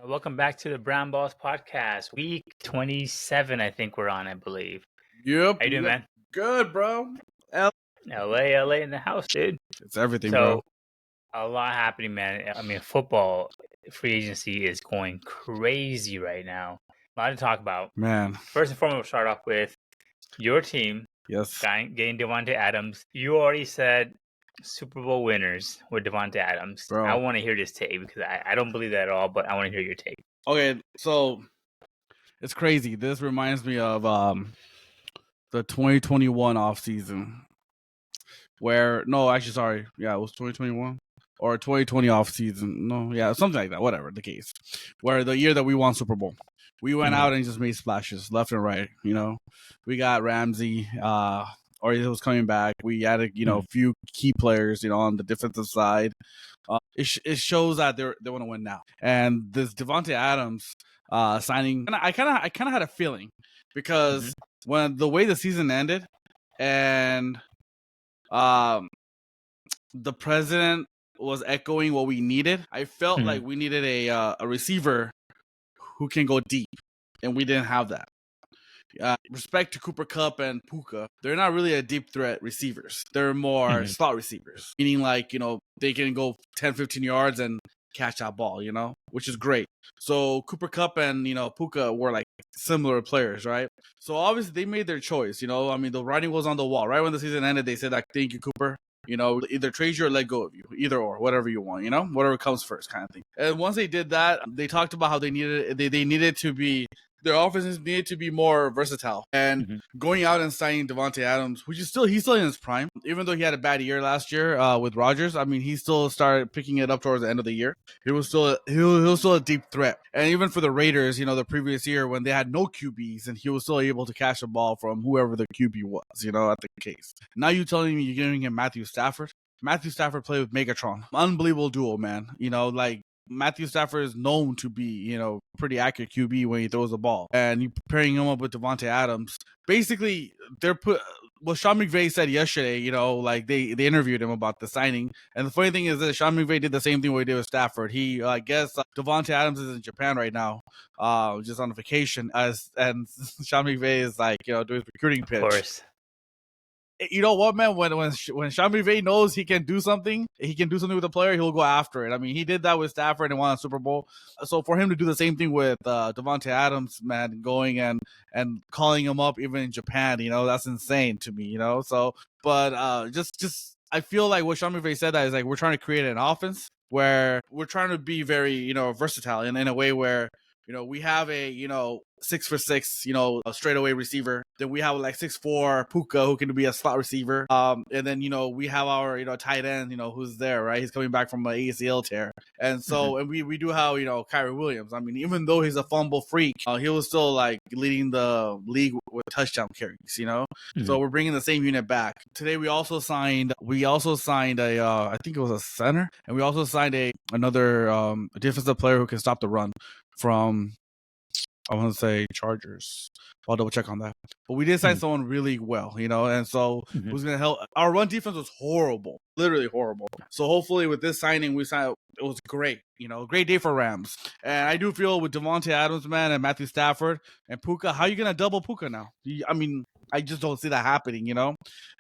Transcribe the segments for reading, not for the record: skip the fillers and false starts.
Welcome back to the Brown Balls Podcast. Week 27, I think we're on, I believe. Yep. How you doing, man? Good, bro. LA in the house, dude. It's everything, So, bro. a lot happening, man. I mean, football free agency is going crazy right now. A lot to talk about. Man. First and foremost, we'll start off with your team. Yes. Getting Devante Adams. You already said Super Bowl winners with Devante Adams. Bro. I want to hear this take because I don't believe that at all, but I want to hear your take. Okay, so it's crazy. This reminds me of the 2021 offseason where it was 2021 or 2020 offseason. No, yeah, something like that. Whatever the case. Where the year that we won Super Bowl, we went out and just made splashes left and right. We got Ramsey. Or he was coming back. We added, a few key players, on the defensive side. It shows that they want to win now. And this Devante Adams signing, I kind of had a feeling because when the way the season ended, and the president was echoing what we needed, I felt like we needed a receiver who can go deep, and we didn't have that. Respect to Cooper Kupp and Puka, they're not really a deep threat receivers. They're more slot receivers, meaning they can go 10, 15 yards and catch that ball, which is great. So Cooper Kupp and, Puka were like similar players, right? So obviously they made their choice, the writing was on the wall. Right when the season ended, they said, thank you, Cooper. Either trade you or let go of you, either or, whatever you want, whatever comes first kind of thing. And once they did that, they talked about how they needed to be, their offenses needed to be more versatile. And going out and signing Devante Adams, which is he's still in his prime, even though he had a bad year last year with Rodgers. I mean, he still started picking it up towards the end of the year. He was still a deep threat. And even for the Raiders, the previous year when they had no QBs, and he was still able to catch the ball from whoever the QB was, at the case. Now you telling me you're giving him Matthew Stafford? Matthew Stafford played with Megatron. Unbelievable duo, man. Matthew Stafford is known to be, pretty accurate QB when he throws the ball. And you pairing him up with Devante Adams. Basically, what Sean McVay said yesterday, they interviewed him about the signing. And the funny thing is that Sean McVay did the same thing what he did with Stafford. He, I guess, Devante Adams is in Japan right now, just on vacation. And Sean McVay is doing his recruiting pitch. Of course. You know what, man? When Sean McVay knows he can do something with a player, he'll go after it. I mean, he did that with Stafford and won a Super Bowl. So for him to do the same thing with Devante Adams, man, going and calling him up even in Japan, that's insane to me, So, but just I feel like what Sean McVay said that is we're trying to create an offense where we're trying to be very versatile in a way where we have a 6'6", a straightaway receiver. Then we have 6'4" Puka who can be a slot receiver. And then we have our tight end who's there, right? He's coming back from an ACL tear, and so and we do have Kyrie Williams. I mean, even though he's a fumble freak, he was still leading the league with touchdown carries. So we're bringing the same unit back. Today we also signed a I think it was a center, and we also signed another defensive player who can stop the run from, I want to say, Chargers. I'll double check on that. But we did sign someone really well, and so who's going to help. Our run defense was horrible, literally horrible. So hopefully with this signing, it was great, great day for Rams. And I do feel with Devante Adams, man, and Matthew Stafford and Puka, how are you going to double Puka now? I mean, I just don't see that happening, You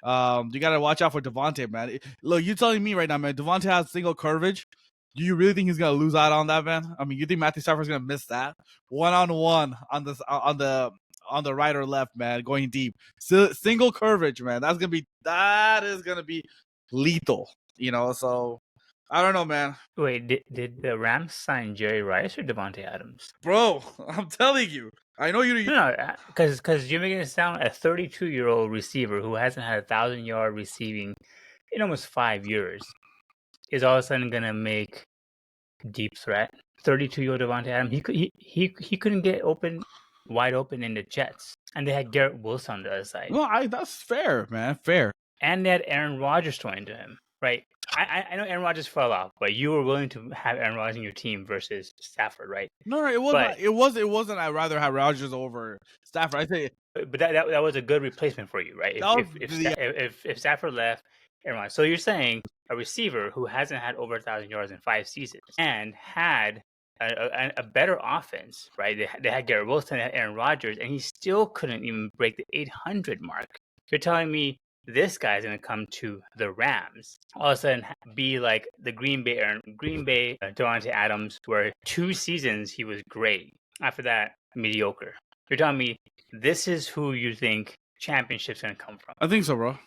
got to watch out for Devante, man. Look, you telling me right now, man, Devante has single coverage. Do you really think he's gonna lose out on that, man? I mean, you think Matthew Stafford's gonna miss that 1-on-1 on the right or left, man, going deep, single coverage, man? That is gonna be lethal, So I don't know, man. Wait, did the Rams sign Jerry Rice or Devante Adams? Bro, I'm telling you, I know you. No, because you're making it sound a 32-year-old receiver who hasn't had 1,000-yard receiving in almost 5 years is all of a sudden gonna make deep threat. 32-year-old Devante Adams, he couldn't get wide open in the Jets, and they had Garrett Wilson on the other side. No, that's fair, man, fair. And they had Aaron Rodgers throwing to him, right? I know Aaron Rodgers fell off, but you were willing to have Aaron Rodgers in your team versus Stafford, right? No, it wasn't. It wasn't. I'd rather have Rodgers over Stafford. I say, but that was a good replacement for you, right? If Stafford left. So you're saying a receiver who hasn't had over 1,000 yards in 5 seasons and had a better offense, right? They had Garrett Wilson, they had Aaron Rodgers, and he still couldn't even break the 800 mark. You're telling me this guy's going to come to the Rams, all of a sudden be like the Green Bay Devante Adams, where 2 seasons he was great. After that, mediocre. You're telling me this is who you think championship's going to come from? I think so, bro.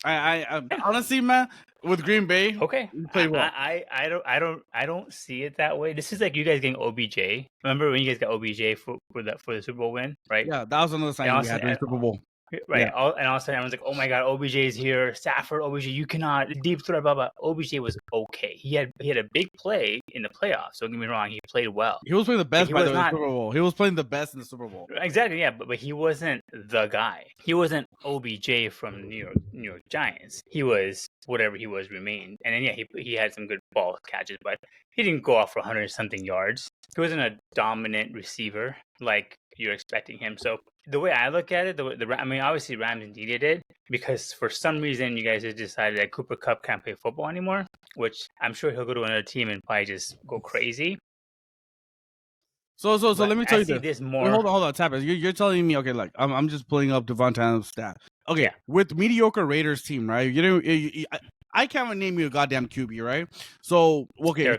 I honestly, man, with Green Bay, okay, you play well. I don't see it that way. This is like you guys getting OBJ. Remember when you guys got OBJ for the Super Bowl win, right? Yeah, that was another sign we had during Super Bowl. Right, yeah. and all of a sudden everyone's like, "Oh my God, OBJ is here! Stafford, OBJ, you cannot deep threat." Blah blah. OBJ was okay. He had a big play in the playoffs. Don't get me wrong, he played well. He was playing the best by the Super Bowl. He was playing the best in the Super Bowl. Exactly, yeah, but he wasn't the guy. He wasn't OBJ from New York Giants. He was whatever he was remained, and then yeah, he had some good ball catches, but he didn't go off for 100-something yards. He wasn't a dominant receiver like you're expecting him. So the way I look at it, I mean, obviously Rams needed it because for some reason you guys just decided that Cooper Kupp can't play football anymore, which I'm sure he'll go to another team and probably just go crazy. So let me tell you this more. Wait, hold on, Tapas. You're telling me, okay, like I'm just pulling up Devante Adams' stat. Okay, yeah. With mediocre Raiders team, right? I can't name you a goddamn QB, right? So okay,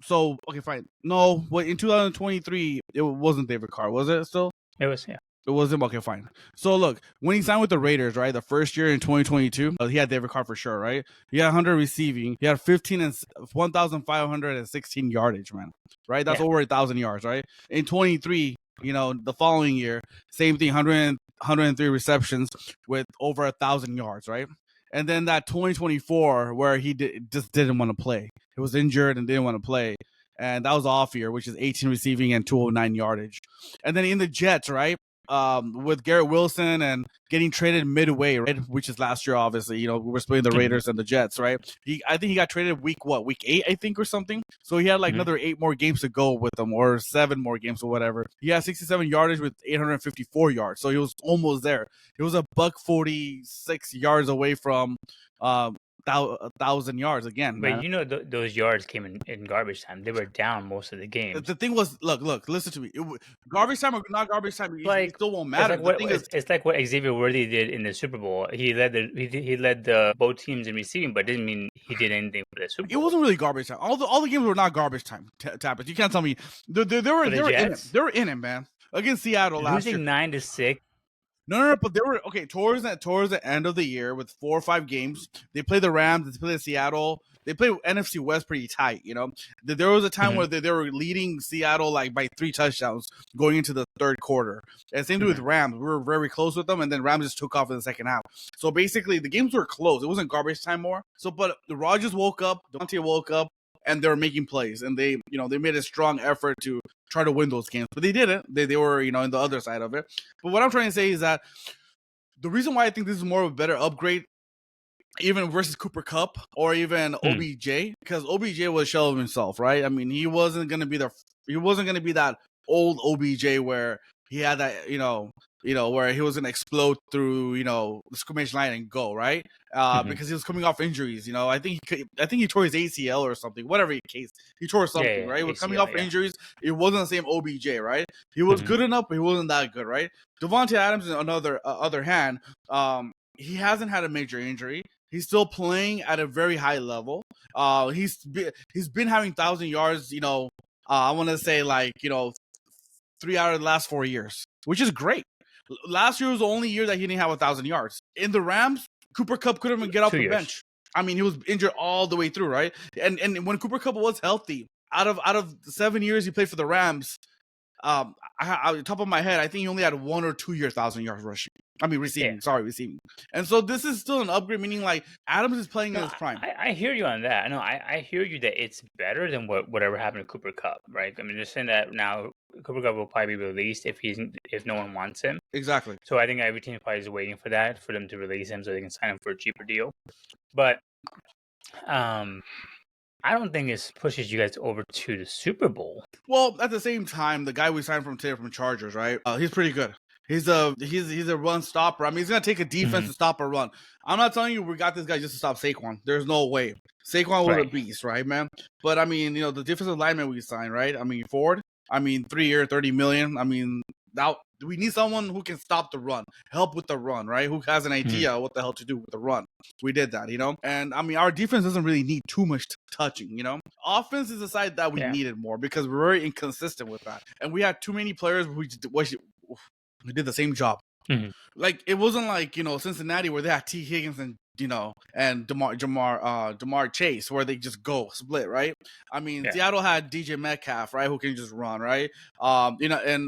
so okay, fine. No, but in 2023, it wasn't David Carr, was it still? It was, yeah. It wasn't. Okay, fine. So look, when he signed with the Raiders, right, the first year in 2022, he had David Carr for sure, right? He had 100 receiving. He had 1,516 yardage, man. Right? That's over 1,000 yards, right? In 23, the following year, same thing, 103 receptions with over 1,000 yards, right? And then that 2024 where he just didn't want to play. He was injured and didn't want to play. And that was off year, which is 18 receiving and 209 yardage. And then in the Jets, right? With Garrett Wilson and getting traded midway, right? Which is last year, obviously. We were splitting the Raiders and the Jets, right? I think he got traded week 8, I think, or something. So he had like another 8 more games to go with them, or 7 more games or whatever. He had 67 yardage with 854 yards. So he was almost there. He was a $146 yards away from 1,000 yards again. But those yards came in garbage time. They were down most of the game. The thing was, look, listen to me. Garbage time or not garbage time, it still won't matter. It's like what Xavier Worthy did in the Super Bowl. He led the both teams in receiving, but didn't mean he did anything for the Super Bowl. It wasn't really garbage time. All the games were not garbage time. Tapas, you can't tell me they were in it. They were in it, man. Against Seattle last year, losing 9-6. No, but they were okay towards the end of the year with 4 or 5 games. They played the Rams, they played Seattle. They played NFC West pretty tight, There was a time where they were leading Seattle like by 3 touchdowns going into the third quarter. And same thing with Rams. We were very close with them, and then Rams just took off in the second half. So basically, the games were close. It wasn't garbage time more. So, but the Rodgers woke up, Devante woke up, and they were making plays, and they made a strong effort to try to win those games, but they didn't. They were, in the other side of it. But what I'm trying to say is that the reason why I think this is more of a better upgrade, even versus Cooper Kupp or even OBJ, because OBJ was a shell of himself, right? I mean, he wasn't gonna be that old OBJ where he had that, where he was gonna explode through, the scrimmage line and go, right? Because he was coming off injuries. I think he tore his ACL or something. Whatever the case, he tore something, right? He was coming off injuries. It wasn't the same OBJ, right? He was good enough, but he wasn't that good, right? Devante Adams, on the other hand, he hasn't had a major injury. He's still playing at a very high level. He's been having 1,000 yards. I want to say 3 out of the last 4 years, which is great. Last year was the only year that he didn't have 1,000 yards. In the Rams, Cooper Kupp couldn't even get off the bench. I mean, he was injured all the way through, right? And when Cooper Kupp was healthy, out of the 7 years he played for the Rams, on the top of my head, I think he only had 1 or 2 years 1,000 yards rushing. I mean, receiving. Sorry, receiving. And so this is still an upgrade, meaning like Adams is playing in his prime. I hear you on that. I hear you that it's better than whatever happened to Cooper Kupp, right? I mean, just saying that now Cooper Kupp will probably be released if no one wants him. Exactly. So I think every team probably is waiting for that, for them to release him so they can sign him for a cheaper deal. But I don't think this pushes you guys over to the Super Bowl. Well, at the same time, the guy we signed from today from Chargers, right? He's pretty good. He's a run stopper. I mean, he's gonna take a defense to stop a run. I'm not telling you we got this guy just to stop Saquon. There's no way. Saquon was a beast, right, man? But I mean, the defensive lineman we signed, right? I mean, Ford. I mean, 3 year, $30 million. I mean, now we need someone who can stop the run, help with the run, right? Who has an idea what the hell to do with the run. We did that, And I mean, our defense doesn't really need too much touching, Offense is the side that we needed more because we're very inconsistent with that, and we had too many players who did the same job. Like it wasn't like Cincinnati where they had T. Higgins and and Jamar Chase where they just go split, right? I mean, Seattle had DJ Metcalf, right, who can just run, right? And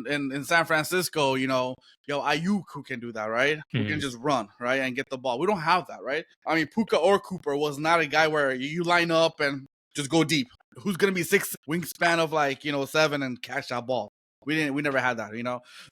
in San Francisco, Ayuk who can do that, right? Who can just run, right, and get the ball. We don't have that, right? I mean, Puka or Cooper was not a guy where you line up and just go deep. Who's gonna be 6 wingspan of 7 and catch that ball? We never had that,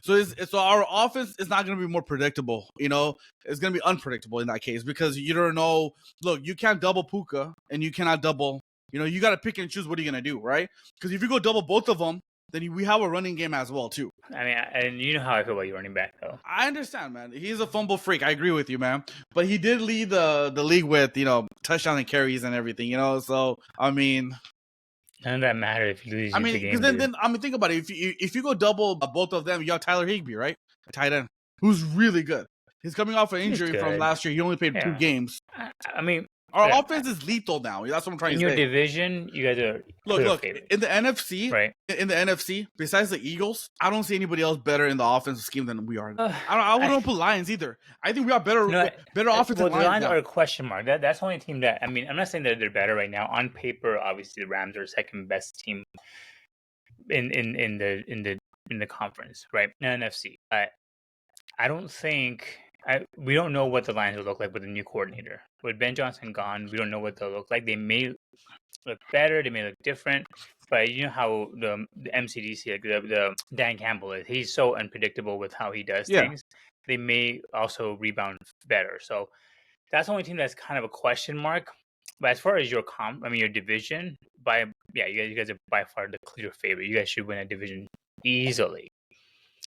So our offense is not going to be more predictable, It's going to be unpredictable in that case because you don't know. Look, you can't double Puka and you cannot double. You got to pick and choose what are you going to do, right? Because if you go double both of them, then we have a running game as well too. I mean, and you know how I feel about your running back, though. I understand, man. He's a fumble freak. I agree with you, man. But he did lead the league with touchdown and carries and everything, So I mean. None of that matters if you lose. I mean, because then I mean, think about it. If you go double both of them, you have Tyler Higbee, right? A tight end who's really good. He's coming off an injury from last year. He only played 2 games. I mean, our offense is lethal now. That's what I'm trying to say. In your division, you guys are look in the NFC. Right. In the NFC, besides the Eagles, I don't see anybody else better in the offensive scheme than we are. I wouldn't put Lions either. I think we are better offensive. Well, the Lions are a question mark. That's the only team that I mean. I'm not saying that they're better right now. On paper, obviously, the Rams are second best team in the conference, right? In the NFC. I don't think. We don't know what the Lions will look like with a new coordinator. With Ben Johnson gone, we don't know what they'll look like. They may look better, they may look different, but you know how the MCDC, like the Dan Campbell is. He's so unpredictable with how he does things. They may also rebound better. So that's the only team that's kind of a question mark. But as far as your your division, you guys are by far the clear favorite. You guys should win a division easily.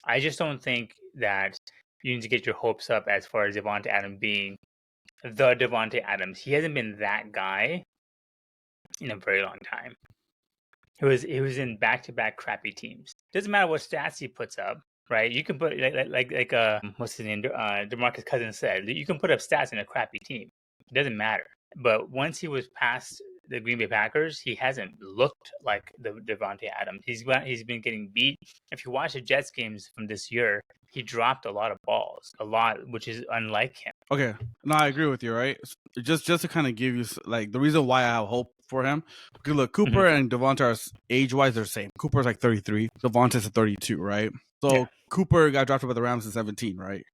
I just don't think that you need to get your hopes up as far as Devante Adams being the Devante Adams. He hasn't been that guy in a very long time. He was in back-to-back crappy teams. Doesn't matter what stats he puts up, right? You can put like what's his name? DeMarcus Cousins said, you can put up stats in a crappy team. It doesn't matter. But once he was past the Green Bay Packers, he hasn't looked like the Devante Adams. He's been getting beat. If you watch the Jets games from this year, he dropped a lot of balls, which is unlike him. Okay, no, I agree with you, right? Just to kind of give you like the reason why I have hope for him. Because look, Cooper and Devante are age-wise they're the same. Cooper's like 33, Devante's 32, right? So Cooper got drafted by the Rams in 17, right?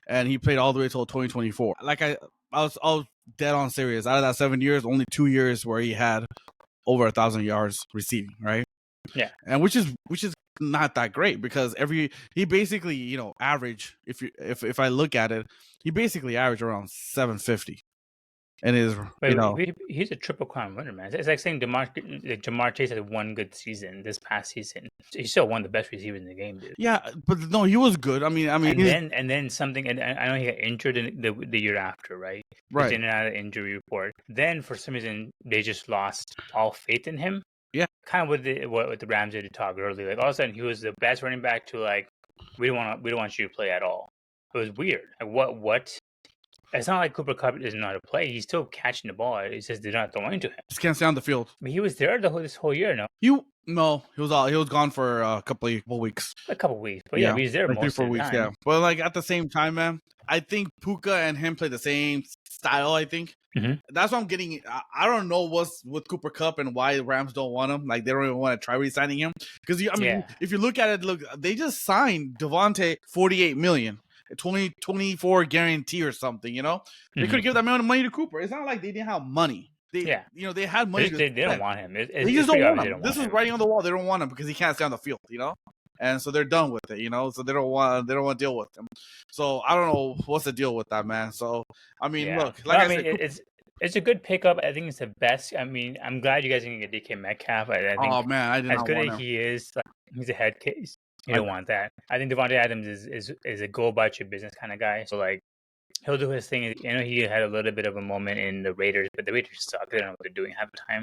And he played all the way until 2024. Like I was dead on serious. Out of that 7 years, only 2 years where he had over 1,000 yards receiving, right? Yeah, and which is not that great because he basically average if I look at it, he basically averaged around 750, and he's a triple crown winner, man. It's like saying Jamar Chase had one good season this past season. He's still one of the best receivers in the game, dude. Yeah, but no, he was good. I mean, and then something, and I know he got injured in the year after, right? Right. He's in and out of the injury report. Then for some reason they just lost all faith in him. Yeah, kind of what the Rams did to Todd Gurley. Like all of a sudden he was the best running back to like we don't want you to play at all. It was weird. Like what? It's not like Cooper Kupp doesn't know how to play. He's still catching the ball. It's just they're not throwing to him. Just can't stay on the field. But he was there this whole year. No, he was gone for a couple weeks. A couple weeks, but he was there like most 3-4 of the weeks. time. Yeah, but like at the same time, man, I think Puka and him play the same style. I think. That's what I'm getting. I don't know what's with Cooper Kupp and why the Rams don't want him. Like they don't even want to try re-signing him because if you look at it, they just signed Devante $48 million, 2024 guarantee or something. They could have given that amount of money to Cooper. It's not like they didn't have money. They had money. They don't want him. They just don't want him. This is writing on the wall. They don't want him because he can't stay on the field. And so they're done with it, So they don't want to deal with him. So I don't know what's the deal with that, man. So I mean, look, like I said, it's a good pickup. I think it's the best. I mean, I'm glad you guys didn't get DK Metcalf. I think man, I did not as good want as him. he is, like, he's a head case. You don't want that. I think Devante Adams is a go about your business kind of guy. So like he'll do his thing. You know, he had a little bit of a moment in the Raiders, but the Raiders suck. They don't know what they're doing half the time.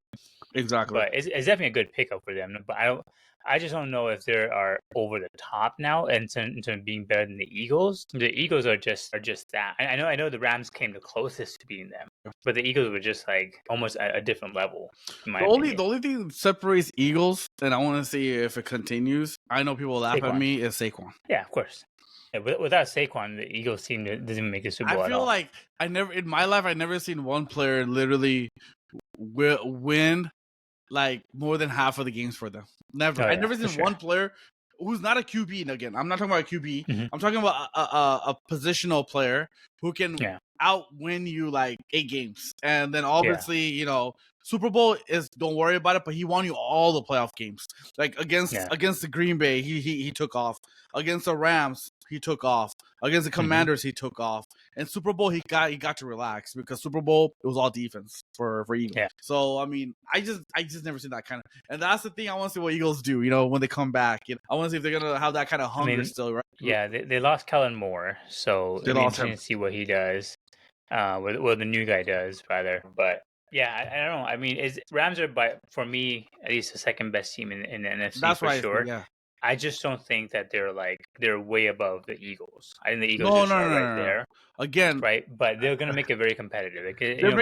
Exactly. But it's definitely a good pickup for them. But I just don't know if they are over the top now in terms of being better than the Eagles. The Eagles are just that. I know the Rams came the closest to beating them, but the Eagles were just like almost at a different level. In my opinion. The only thing that separates Eagles, and I want to see if it continues. I know people laugh at me, is Saquon. Yeah, of course. Yeah, without Saquon, the Eagles team doesn't even make the Super Bowl. I feel like I never seen one player literally win like more than half of the games for them. Never. I've never seen one player who's not a QB. And again, I'm not talking about a QB. Mm-hmm. I'm talking about a positional player who can outwin you like 8 games. And then obviously, you know, Super Bowl is don't worry about it, but he won you all the playoff games. Like against the Green Bay, he took off. Against the Rams, he took off. Against the Commanders, he took off. And Super Bowl, he got to relax because Super Bowl it was all defense for Eagles. Yeah. So I mean, I just never seen that kind of. And that's the thing I want to see what Eagles do. You know, when they come back, you know, I want to see if they're gonna have that kind of hunger still. Right? Yeah, they lost Kellen Moore, so they lost him. See what he does. Well, the new guy does rather, but. Yeah, I don't know. I mean, Rams are for me at least the second best team in the NFC. That's for sure. Yeah. I just don't think that they're way above the Eagles. I think the Eagles are right there. Again, right? But they're going to make it very competitive. Like,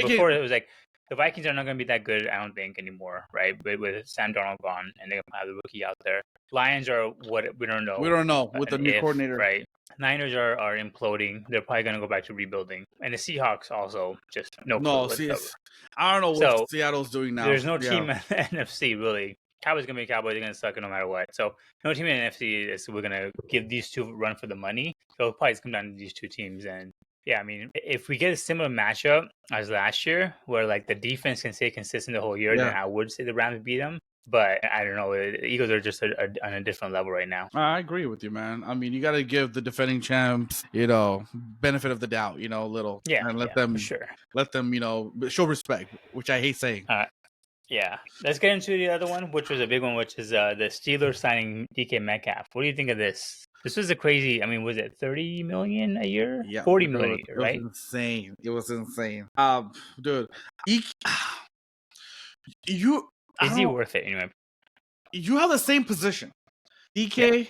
before it was like the Vikings are not going to be that good, I don't think, anymore, right? But with Sam Darnold gone and they have the rookie out there. Lions are what we don't know. We don't know with the new coordinator, right? Niners are imploding. They're probably going to go back to rebuilding. And the Seahawks also just no clue. I don't know what Seattle's doing now. There's no team in the NFC, really. Cowboys going to be Cowboys. They're going to suck it no matter what. So no team in the NFC is we're going to give these two a run for the money. So it'll probably come down to these two teams. And yeah, I mean, if we get a similar matchup as last year, where like the defense can stay consistent the whole year, then I would say the Rams beat them. But I don't know. The Eagles are just on a different level right now. I agree with you, man. I mean, you got to give the defending champs, you know, benefit of the doubt, you know, a little. Yeah. And let them, you know, show respect, which I hate saying. Yeah. Let's get into the other one, which was a big one, which is the Steelers signing DK Metcalf. What do you think of this? This was a crazy. I mean, was it $30 million a year? Yeah, $40 million a year, right? It was insane. It was insane. Dude, is he worth it anyway? You have the same position, DK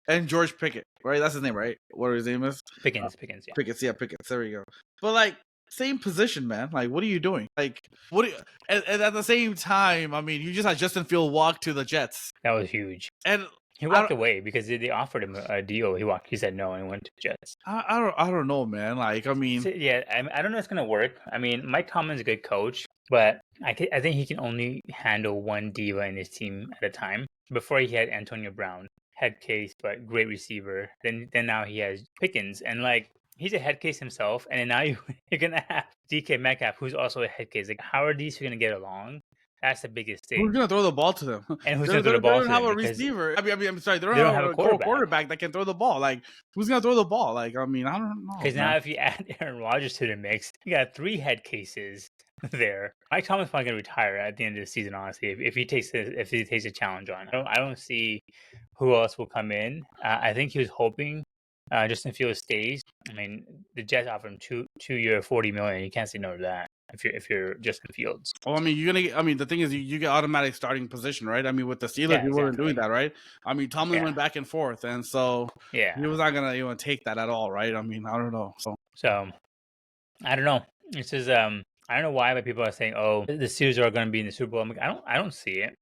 and George Pickett, right? That's his name, right? What his name is? Pickens. Yeah. Pickens. There we go. But like, same position, man. Like, what are you doing? Like, what? And at the same time, I mean, you just had Justin Fields walk to the Jets. That was huge. And he walked away because they offered him a deal. He said no and went to Jets. I don't know, man. Like, I mean, I don't know if it's gonna work. I mean, Mike Tomlin's a good coach, but I think he can only handle one diva in his team at a time. Before he had Antonio Brown, head case, but great receiver. Then now he has Pickens, and like he's a head case himself. And then now you're gonna have DK Metcalf, who's also a head case. Like, how are these two gonna get along? That's the biggest thing. Who's gonna throw the ball to them? And who's gonna throw the ball to them? They don't have a receiver. I'm sorry. They don't have a quarterback that can throw the ball. Like, who's gonna throw the ball? Like, I mean, I don't know. Because now if you add Aaron Rodgers to the mix, you got 3 head cases there. Mike Tomlin's probably gonna retire at the end of the season. Honestly, if he takes a challenge on, I don't see who else will come in. I think he was hoping Justin Fields stays. I mean, the Jets offered him 2-year $40 million. You can't say no to that. If you're Justin Fields. Well, I mean, the thing is, you get automatic starting position, right? I mean, with the Steelers, we weren't doing that, right? I mean, Tomlin went back and forth, and so he was not gonna even take that at all, right? I mean, I don't know. So I don't know. This is I don't know why, but people are saying, "Oh, the Steelers are going to be in the Super Bowl." I'm like, I don't see it.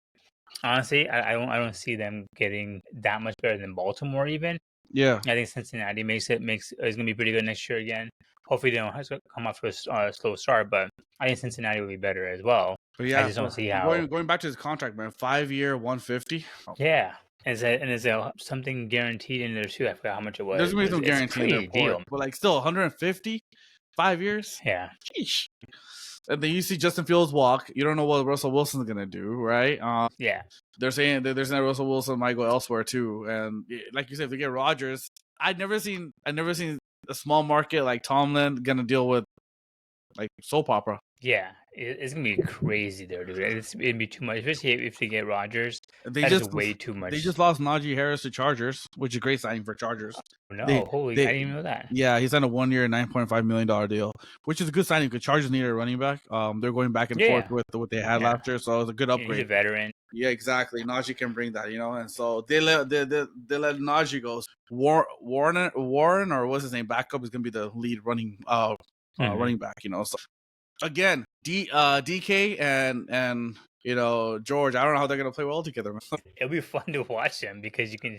Honestly, I don't see them getting that much better than Baltimore even. Yeah, I think Cincinnati is going to be pretty good next year again. Hopefully they don't have to come off to a slow start, but I think Cincinnati will be better as well. But yeah, I just don't see how. Going back to his contract, man, 5-year, $150. Yeah, is there something guaranteed in there too? I forgot how much it was. There's gonna be some guarantee in there, but like still 150, 5 years. Yeah. Sheesh. And then you see Justin Fields walk. You don't know what Russell Wilson's gonna do, right? Yeah. They're saying that there's no Russell Wilson might go elsewhere too, and like you said, if they get Rodgers, I've never seen a small market like Tomlin gonna deal with like soap opera. Yeah, It's gonna be crazy there, dude. It'd be too much, especially if they get Rodgers. They That is just way too much. They just lost Najee Harris to Chargers, which is a great signing for Chargers. No, They, holy, they, I didn't even know that. Yeah, he signed a 1 year, $9.5 million deal, which is a good signing because Chargers needed a running back. They're going back and forth with what they had last year, so it was a good upgrade. He's a veteran. Yeah, exactly. Najee can bring that, and so they let Najee go. Warren, or what's his name? Backup is gonna be the lead running running back. So again, DK and George. I don't know how they're gonna play well together. It'll be fun to watch them because you can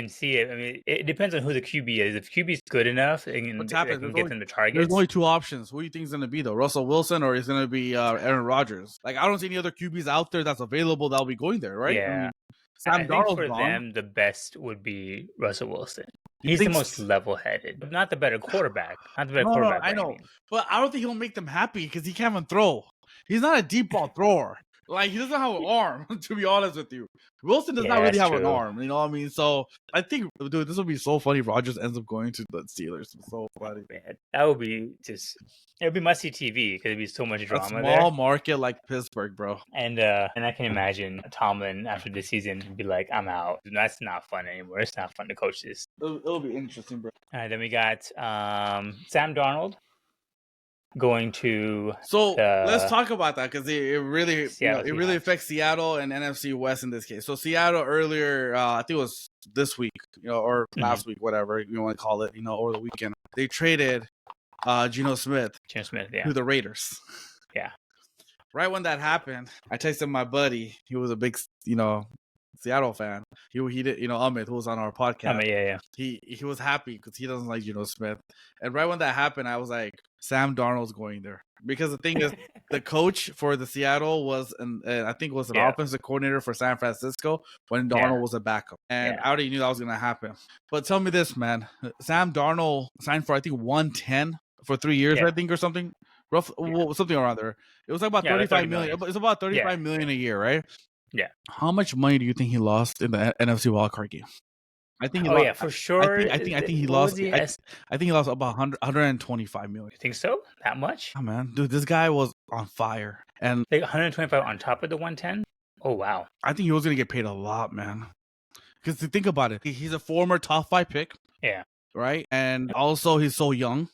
see it. I mean, it depends on who the QB is. If QB is good enough, they can get them the targets. There's only two options. Who do you think is gonna be though? Russell Wilson or is gonna be Aaron Rodgers? Like I don't see any other QBs out there that's available that'll be going there, right? Yeah. Sam Darnold for them, the best would be Russell Wilson. He's the most level-headed, not the better quarterback. Not the better quarterback. I know, but I don't think he'll make them happy because he can't even throw. He's not a deep ball thrower. Like, he doesn't have an arm, to be honest with you. Wilson does not really have an arm, you know what I mean? So, I think, dude, this would be so funny if Rodgers ends up going to the Steelers. It's so funny. Man, that would be it would be must-see TV because it'd be so much drama there. A small market like Pittsburgh, bro. And I can imagine Tomlin after this season be like, I'm out. That's not fun anymore. It's not fun to coach this. It'll be interesting, bro. All right, then we got Sam Darnold going to. So let's talk about that because it really affects Seattle and NFC West in this case. So Seattle earlier, I think it was this week, or last week, whatever you want to call it, over the weekend, they traded Geno Smith, to the Raiders. Yeah. Right when that happened, I texted my buddy. He was a big, Seattle fan. He did, Amit, who was on our podcast. Yeah. He was happy because he doesn't like Geno Smith. And right when that happened, I was like, Sam Darnold's going there because the thing is, the coach for the Seattle was, I think was an offensive coordinator for San Francisco when Darnold was a backup, and I already knew that was gonna happen. But tell me this, man, Sam Darnold signed for I think 110 for 3 years, I think, or something. Something around there. It was like about 35 million. It's about 35 million a year, right? Yeah. How much money do you think he lost in the NFC wildcard game? I think he lost, for sure. I think he lost. I think he lost about 125 million. You think so? That much? Oh man, dude, this guy was on fire, and like 125 on top of the 110. Oh wow. I think he was gonna get paid a lot, man. Because to think about it, he's a former top 5 pick. Yeah. Right, and also he's so young.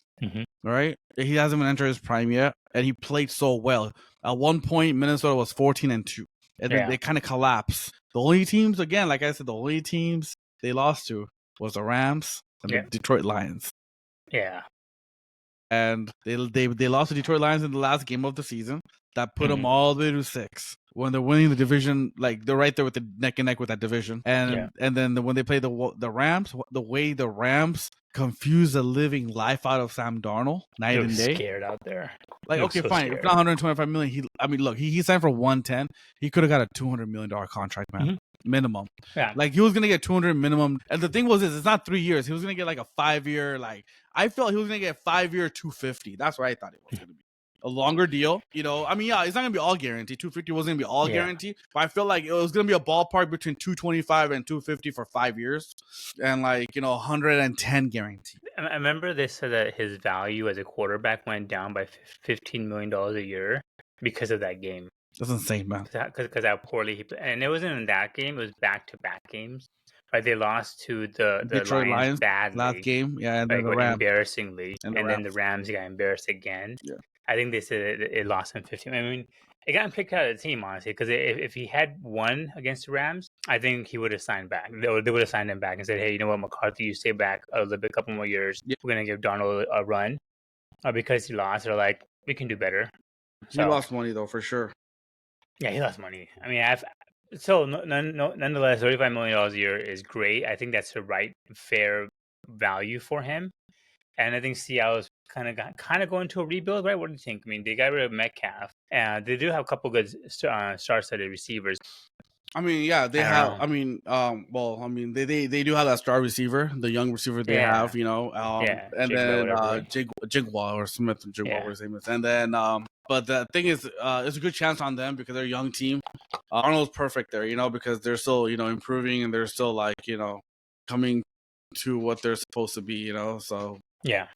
Right, he hasn't even entered his prime yet, and he played so well. At one point, Minnesota was 14-2, and then they kind of collapsed. The only teams, again, like I said, the only teams they lost to was the Rams and the Detroit Lions. Yeah, and they lost to Detroit Lions in the last game of the season. That put them all the way to 6. When they're winning the division, like they're right there with the neck and neck with that division. And then when they play the Rams, the way the Rams confuse the living life out of Sam Darnold night and day. Scared out there. Like, okay, fine. If not 125 million, he signed for 110. He could have got a $200 million contract, man. Minimum. Yeah. Like, he was gonna get 200 minimum. And the thing was, it's not 3 years. He was gonna get like a 5-year. Like, I felt he was gonna get 5-year 250. That's what I thought it was gonna be. A longer deal, I mean, it's not gonna be all guaranteed. 250 wasn't gonna be all guaranteed, but I feel like it was gonna be a ballpark between 225 and 250 for 5 years, and 110 guaranteed. I remember they said that his value as a quarterback went down by $15 million a year because of that game. That's insane, man. Because how poorly he played, and it wasn't in that game; it was back-to-back games. Right, they lost to the Detroit Lions badly last game, and then the Rams embarrassingly, and then the Rams got embarrassed again. Yeah. I think they said it lost him 15. I mean, it got him kicked out of the team, honestly, because if he had won against the Rams, I think he would have signed back. They would have signed him back and said, hey, you know what, McCarthy, you stay back a couple more years. Yep. We're going to give Darnold a run. Because he lost, they're like, we can do better. He lost money, though, for sure. Yeah, he lost money. I mean, nonetheless, $35 million a year is great. I think that's the right, fair value for him. And I think Seattle's kind of going to a rebuild, right? What do you think? I mean, they got rid of Metcalf, and they do have a couple good star-studded receivers. I mean, yeah, they have. I mean, they do have that star receiver, the young receiver they have, and then Jigwa or Smith, whatever his name is, and then but the thing is, it's a good chance on them because they're a young team. Arnold's perfect there, because they're still, improving and they're still coming to what they're supposed to be, so. Yeah.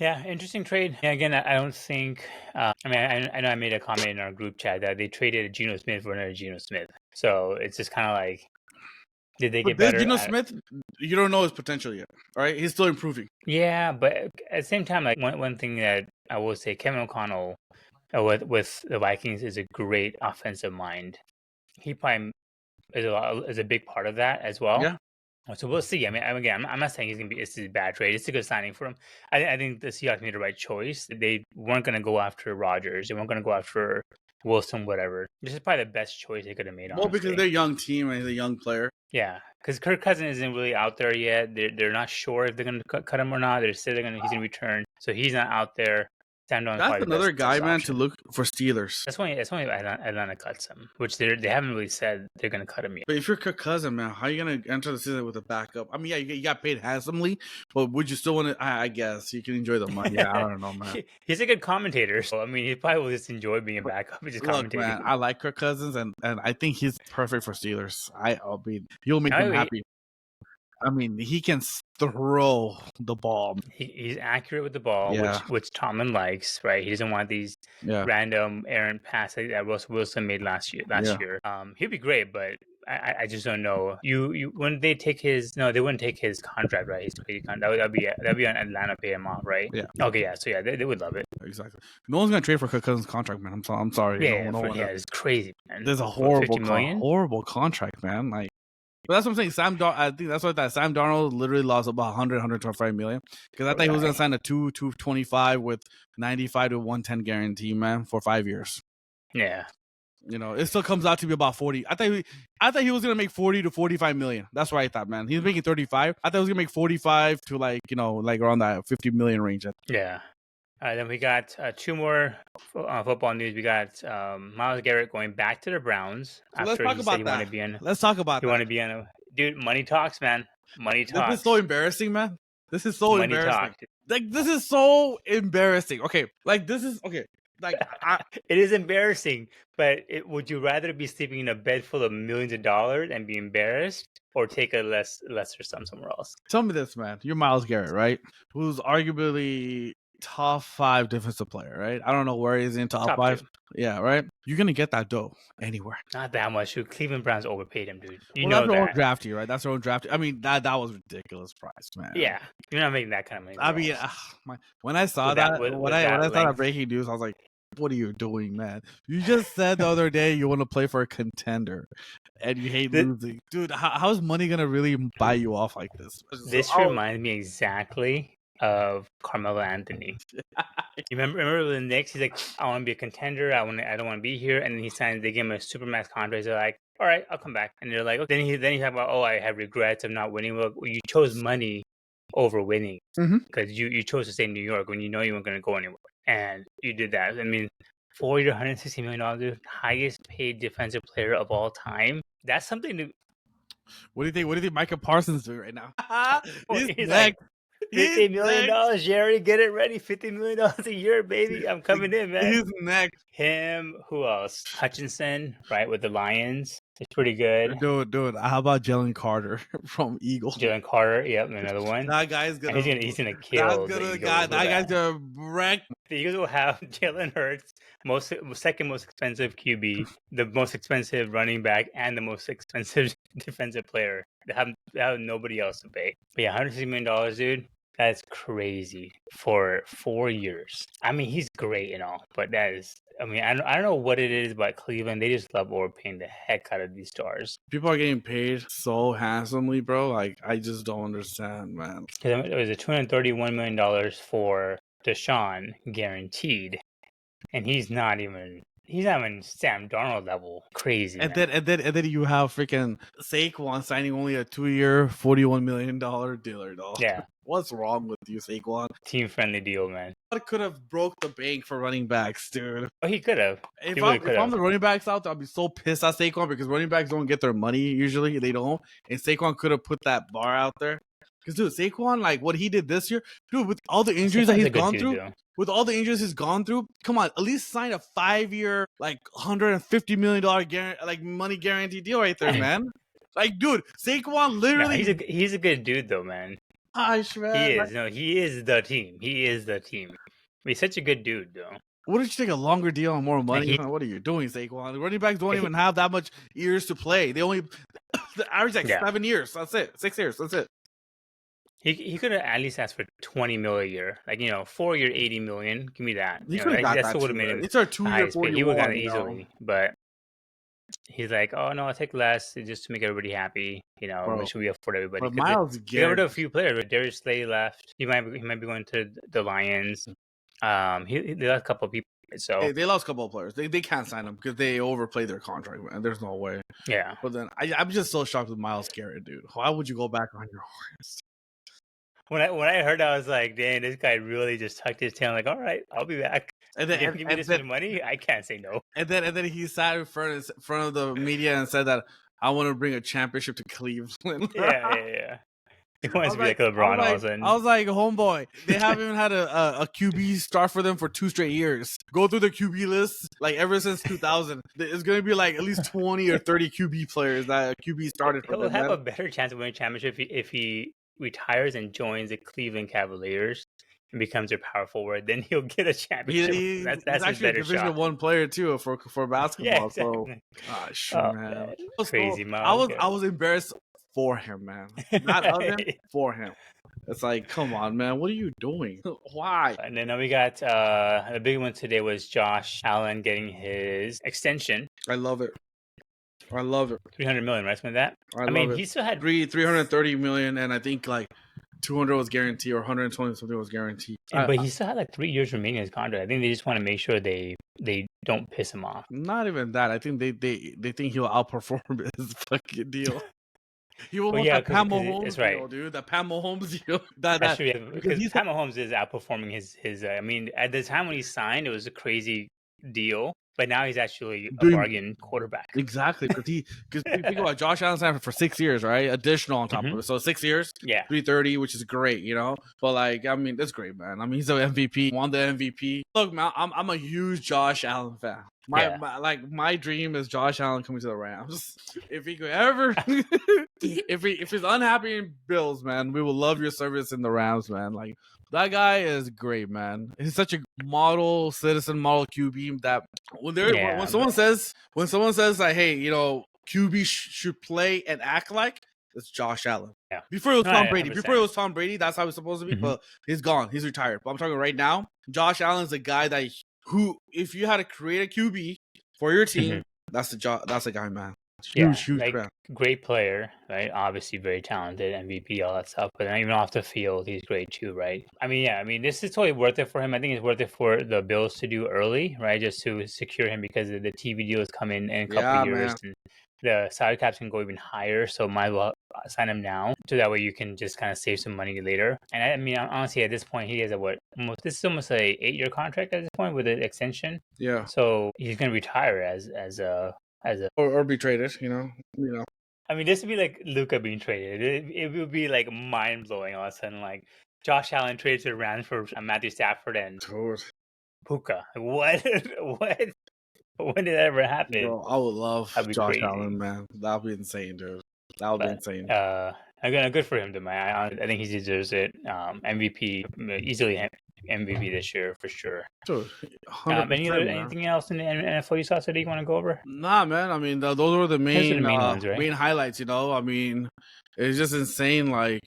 Yeah, interesting trade. Yeah, again, I don't think. I mean, I know I made a comment in our group chat that they traded Geno Smith for another Geno Smith. So it's just kind of like, did they But get this better? Geno Smith, you don't know his potential yet. All right, he's still improving. Yeah, but at the same time, like one thing that I will say, Kevin O'Connell with the Vikings is a great offensive mind. He probably is a big part of that as well. Yeah. So we'll see. I mean, again, I'm not saying he's gonna be. It's a bad trade. It's a good signing for him. I think the Seahawks made the right choice. They weren't gonna go after Rodgers. They weren't gonna go after Wilson. Whatever. This is probably the best choice they could have made. Well, Honestly. because they're a young team and he's a young player. Yeah, because Kirk Cousins isn't really out there yet. They're not sure if they're gonna cut him or not. They say he's gonna return, so he's not out there. Sam Darnold's That's probably the another best guy, man, option. to look for Steelers. That's only Atlanta cuts him, which they haven't really said they're gonna cut him yet. But if you're Kirk Cousins, man, how are you gonna enter the season with a backup? I mean, yeah, you got paid handsomely, but would you still want to? I guess you can enjoy the money. Yeah, I don't know, man. He's a good commentator, so I mean, he probably will just enjoy being a backup and just Look, commentating. man, I like Kirk Cousins, and I think he's perfect for Steelers. I'll be, he'll make them happy. I mean, he can throw the ball. He's accurate with the ball, which Tomlin likes, right? He doesn't want these random errant passes that Russell Wilson made last year. He'd be great, but I just don't know. You when they take his they wouldn't take his contract, right? His crazy contract. That'd be an Atlanta pay him off, right? Yeah. Okay, yeah. So yeah, they would love it. Exactly. No one's gonna trade for Kirk Cousins' contract, man. I'm sorry. Yeah, it's crazy, man. There's a horrible contract, man. Like. But that's what I'm saying. I think that's what Sam Darnold literally lost about 125 million because I thought he was going to sign a 225 with 95 to 110 guarantee, man, for 5 years. Yeah, it still comes out to be about 40. I thought he was going to make 40 to 45 million. That's what I thought, man. He was making 35. I thought he was going to make 45 to like around that 50 million range. Yeah. Then we got two more football news. We got Myles Garrett going back to the Browns after he said he wanted to be in. Let's talk about that. You want to be in dude? Money talks, man. Money talks. This is so embarrassing, man. This is so embarrassing. Like this is so embarrassing. Okay, like this is okay. Like it is embarrassing, but would you rather be sleeping in a bed full of millions of dollars and be embarrassed, or take a lesser sum somewhere else? Tell me this, man. You're Myles Garrett, right? Who's arguably top 5 defensive player, right? I don't know where he's in top 5. 2. Yeah, right? You're going to get that dough anywhere. Not that much. Cleveland Browns overpaid him, dude. That's their own drafty, right? That's their own drafty. I mean, that was ridiculous price, man. Yeah. You're not making that kind of money. I mean, when I saw that, when I saw that breaking news, I was like, what are you doing, man? You just said the other day you want to play for a contender and you hate losing. Dude, how's money going to really buy you off like this? This reminds me exactly of Carmelo Anthony. You remember the Knicks? He's like, I want to be a contender. I don't want to be here. And then they give him a supermax contract. They're like, all right, I'll come back. And they're like, okay. Then he talk about, I have regrets of not winning. Well, you chose money over winning because you chose to stay in New York when you know you weren't going to go anywhere, and you did that. I mean, $40 to $160 million, dude, highest paid defensive player of all time. That's something to. What do you think Micah Parsons doing right now? He's like, $50 million, Jerry. Get it ready. $50 million a year, baby. I'm coming in, man. He's next. Him. Who else? Hutchinson, right, with the Lions. It's pretty good. Dude. How about Jalen Carter from Eagles? Jalen Carter, yep, another one. That guy's gonna. He's gonna kill. That guy's gonna wreck. The Eagles will have Jalen Hurts, second most expensive QB, the most expensive running back, and the most expensive defensive player. They have nobody else to pay. But yeah, $160 million, dude. That's crazy for 4 years. I mean, he's great and all, but that is. I mean, I don't know what it is about Cleveland. They just love overpaying the heck out of these stars. People are getting paid so handsomely, bro. Like, I just don't understand, man. Because it was a $231 million for Deshaun guaranteed, and he's not even Sam Darnold level crazy. And then you have freaking Saquon signing only a 2-year, $41 million dealer, though. Yeah. What's wrong with you, Saquon? Team friendly deal, man. What could have broke the bank for running backs, dude? Oh, he could have. If I'm the running backs out there, I'll be so pissed at Saquon because running backs don't get their money usually. They don't. And Saquon could have put that bar out there. Because, dude, Saquon, like, what he did this year, dude, with all the injuries that he's gone through, come on, at least sign a 5-year, like, $150 million money guarantee deal right there, man. Like, dude, Saquon literally... No, he's a good dude, though, man. Gosh, man. He is. No, he is the team. He is the team. He's such a good dude, though. Wouldn't you take a longer deal and more money? He- What are you doing, Saquon? The running backs don't even have that much years to play. They only the average like 7 years. That's it. 6 years. That's it. He could have at least asked for $20 million a year, like 4-year, $80 million. Give me that. He could have got that. Would have made him. It's our 2-year, 41. He would have got it easily, but he's like, oh no, I'll take less just to make everybody happy. Make sure we afford everybody. But Miles Garrett, got rid of a few players. Darius Slay left. He might be going to the Lions. They lost a couple of people. So they lost a couple of players. They can't sign them because they overplayed their contract, man. There's no way. Yeah. But then I'm just so shocked with Myles Garrett, dude. Why would you go back on your horse? When I heard that, I was like, dang, this guy really just tucked his tail. Like, all right, I'll be back. And then give me this much money, I can't say no. And then he sat in front of the media and said that I want to bring a championship to Cleveland. Yeah. He wants to be like LeBron all of a sudden. I was like, homeboy, they haven't even had a QB start for them for 2 straight years. Go through the QB list, like ever since 2000. It's going to be like at least 20 or 30 QB players that QB started for them. He'll have a better chance of winning a championship if he retires and joins the Cleveland Cavaliers and becomes their power forward. Then he'll get a championship. That's he's actually a Division 1 player too for basketball. Yeah, exactly. So, gosh, man, crazy. I was embarrassed for him, man. Not of him, for him. It's like, come on, man. What are you doing? Why? And then we got the big one today was Josh Allen getting his extension. I love it. $300 million, right? Something like that. I mean, he still had $330 million, and I think like 200 was guaranteed, or 120 something was guaranteed. But he still had like 3 years remaining in his contract. I think they just want to make sure they don't piss him off. Not even that. I think they think he'll outperform his fucking deal. He will want that Pat Mahomes deal, dude. That Pat Mahomes deal. That's true, because Pat Mahomes is outperforming his. I mean, at the time when he signed, it was a crazy deal. But now he's actually a bargain quarterback. Exactly, because think about Josh Allen signed for 6 years, right? Additional on top of it, so 6 years, yeah, 330, which is great, But like, I mean, that's great, man. I mean, he's an MVP, won the MVP. Look, man, I'm a huge Josh Allen fan. My dream is Josh Allen coming to the Rams. If he could ever, if he's unhappy in Bills, man, we will love your service in the Rams, man. Like, that guy is great, man. He's such a model citizen, model QB that when someone says like, hey, QB should play and act like, it's Josh Allen. Yeah. Before it was Tom Brady. 100%. Before it was Tom Brady, that's how it's supposed to be. Mm-hmm. But he's gone. He's retired. But I'm talking right now. Josh Allen's a guy who, if you had to create a QB for your team, that's the guy, man. Huge fan. Great player, right? Obviously very talented, MVP, all that stuff. But then even off the field, he's great too, right? I mean, this is totally worth it for him. I think it's worth it for the Bills to do early, right? Just to secure him because the TV deals come in a couple of years. And the salary caps can go even higher, so might as well sign him now, so that way you can just kind of save some money later. And I mean, honestly, at this point, he has this is almost a 8-year contract at this point with an extension. Yeah. So he's gonna retire as or be traded, I mean, this would be like Luka being traded. It would be like mind blowing all of a sudden, like Josh Allen traded to the Rams for Matthew Stafford and Puka. What? When did that ever happen? Bro, I would love Josh Allen, man. That would be insane, dude. That would be insane. Again, good for him, though, man. I think he deserves it. MVP, easily MVP this year for sure. Sure. Anything else in the NFL you saw today you want to go over? Nah, man. I mean, those were the main ones, right? Main highlights. I mean, it's just insane. Like,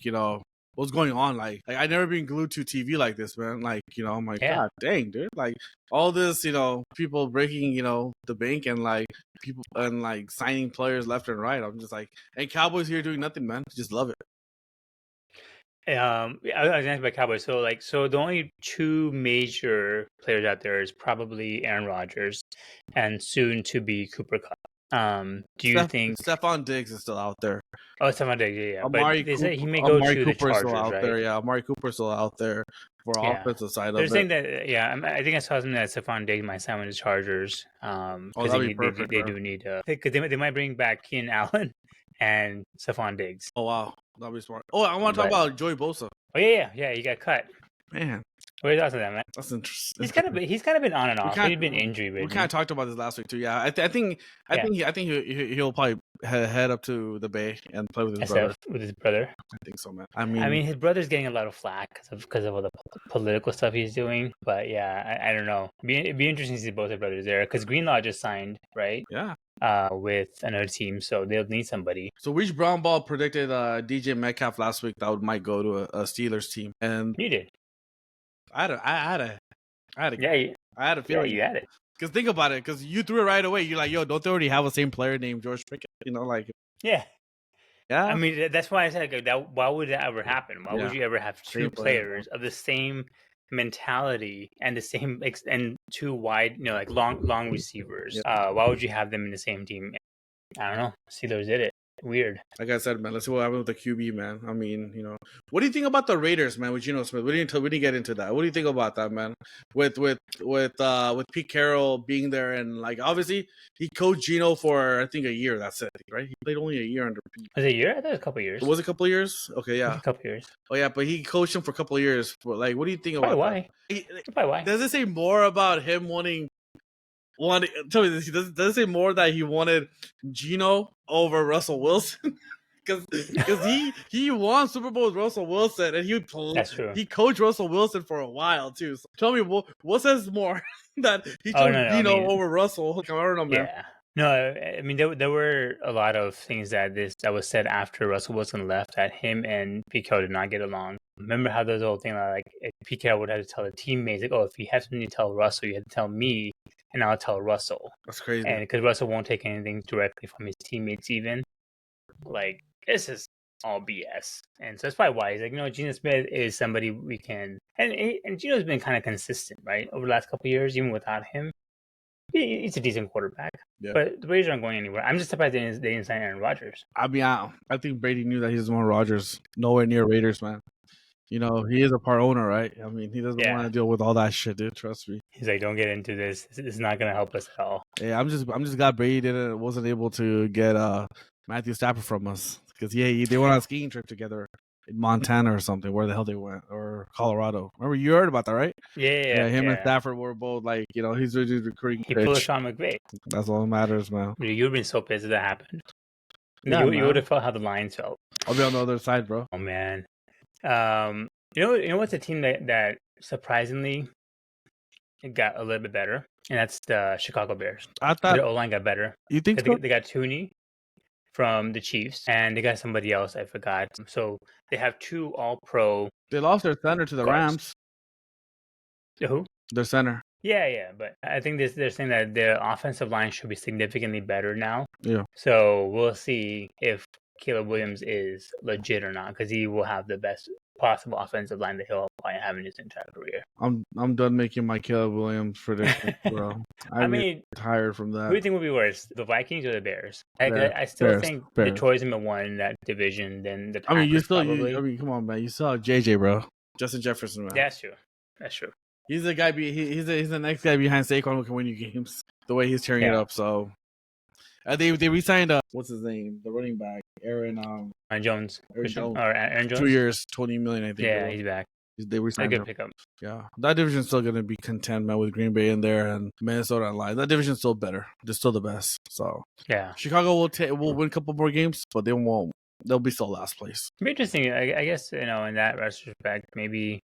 what's going on? Like I never been glued to TV like this, man. Like, I'm like, God dang, dude. Like all this, people breaking, the bank and like people and like signing players left and right. I'm just like, and Cowboys here doing nothing, man. Just love it. I was asking about Cowboys. So the only 2 major players out there is probably Aaron Rodgers and soon to be Cooper Kupp. Do you think Stephon Diggs is still out there? Oh, Stephon Diggs, yeah. But they say he may go to the Chargers, still out right? there, yeah. Amari Cooper's still out there for offensive side of it. They're saying that, I think I saw something that Stephon Diggs might sign with the Chargers. That'd be perfect. They do need because they might bring back Keenan Allen and Stephon Diggs. Oh wow, that'd be smart. Oh, I want to talk about Joey Bosa. Oh yeah, he got cut. Man, what are your thoughts on that, man? That's interesting. He's kind of been on and off. He's been injury ridden. We kind of talked about this last week too. Yeah, I think he'll probably head up to the Bay and play with his brother. With his brother. I think so, man. I mean, his brother's getting a lot of flack because of all the political stuff he's doing. But yeah, I don't know. It'd be interesting to see both their brothers there because Greenlaw just signed, right? Yeah. With another team, so they'll need somebody. So Reach Brown Ball predicted DK Metcalf last week that might go to a Steelers team, and you did. I had a feeling. Yeah, you had it. Because think about it, because you threw it right away. You're like, yo, don't they already have the same player named George Pickens? You know, like yeah. I mean, that's why I said like, that. Why would that ever happen? Why would you ever have two players of the same mentality and the same and two wide, like long receivers? Why would you have them in the same team? I don't know. Steelers did it. Weird. Like I said, man, let's see what happens with the QB, man. I mean, what do you think about the Raiders, man? With Geno Smith, we didn't get into that. What do you think about that, man? With Pete Carroll being there, and like obviously he coached Geno for I think a year. That's it, right? He played only a year under Pete. Was it a year? I thought it was a couple of years. Was it a couple of years? Okay, yeah, a couple of years. Oh yeah, but he coached him for a couple of years. Like, what do you think about why? That? Why? Does it say more about him wanting? Tell me this. Does it say more that he wanted Geno over Russell Wilson? Because he won Super Bowl with Russell Wilson, and That's true. He coached Russell Wilson for a while too. So tell me what says more that he chose Geno over Russell? I don't know, man. Yeah. No, I mean there were a lot of things that was said after Russell Wilson left that him and Pete Carroll did not get along. Remember how there's the whole thing like Pete Carroll would have to tell the teammates like, oh, if you have something to tell Russell, you have to tell me, and I'll tell Russell. That's crazy. And because Russell won't take anything directly from his teammates, even like this is all BS. And so that's probably why he's like, Geno Smith is somebody we can, and Geno's been kind of consistent, right, over the last couple of years, even without him. He's a decent quarterback, but the Raiders aren't going anywhere. I'm just surprised they didn't sign Aaron Rodgers. I mean, I think Brady knew that he doesn't want Rodgers nowhere near Raiders, man. He is a part owner, right? I mean, he doesn't want to deal with all that shit, dude. Trust me. He's like, don't get into this. It's not going to help us at all. Yeah, I'm just glad Brady wasn't able to get Matthew Stafford from us because they went on a skiing trip together in Montana or something. Where the hell they went, or Colorado? Remember, you heard about that, right? Yeah. Him and Stafford were both like, he's really recruiting. He pulled a Sean McVay. That's all that matters, man. Dude, you would have been so pissed if that happened. No, you would have felt how the Lions felt. I'll be on the other side, bro. Oh man. You know what's a team that surprisingly got a little bit better, and that's the Chicago Bears. I thought their O-line got better. You think so? They got Tooney from the Chiefs, and they got somebody else I forgot. So they have two All-Pro. They lost their center to the Rams. Who? Their center. Yeah, but I think they're saying that their offensive line should be significantly better now. Yeah. So we'll see if Caleb Williams is legit or not, because he will have the best possible offensive line that he'll probably have in his entire career. I'm done making my Caleb Williams prediction, bro. I mean, tired from that. Who do you think would be worse, the Vikings or the Bears? I still think Detroit's gonna win in that division. Then the Packers probably. Come on, man. You saw JJ, bro. Justin Jefferson, man. That's true. He's the guy. He's the next guy behind Saquon who can win you games. The way he's tearing it up. So they re-signed what's his name? The running back, Aaron Jones. Aaron Jones. 2 years, $20 million, I think. Yeah, he's back. They re-signed a good pickup. Yeah, that division's still gonna be content, man, with Green Bay in there and Minnesota online. That division's still better. They're still the best. So yeah, Chicago will win a couple more games, but they won't. They'll be still last place. It'll be interesting. I guess in that retrospect, maybe.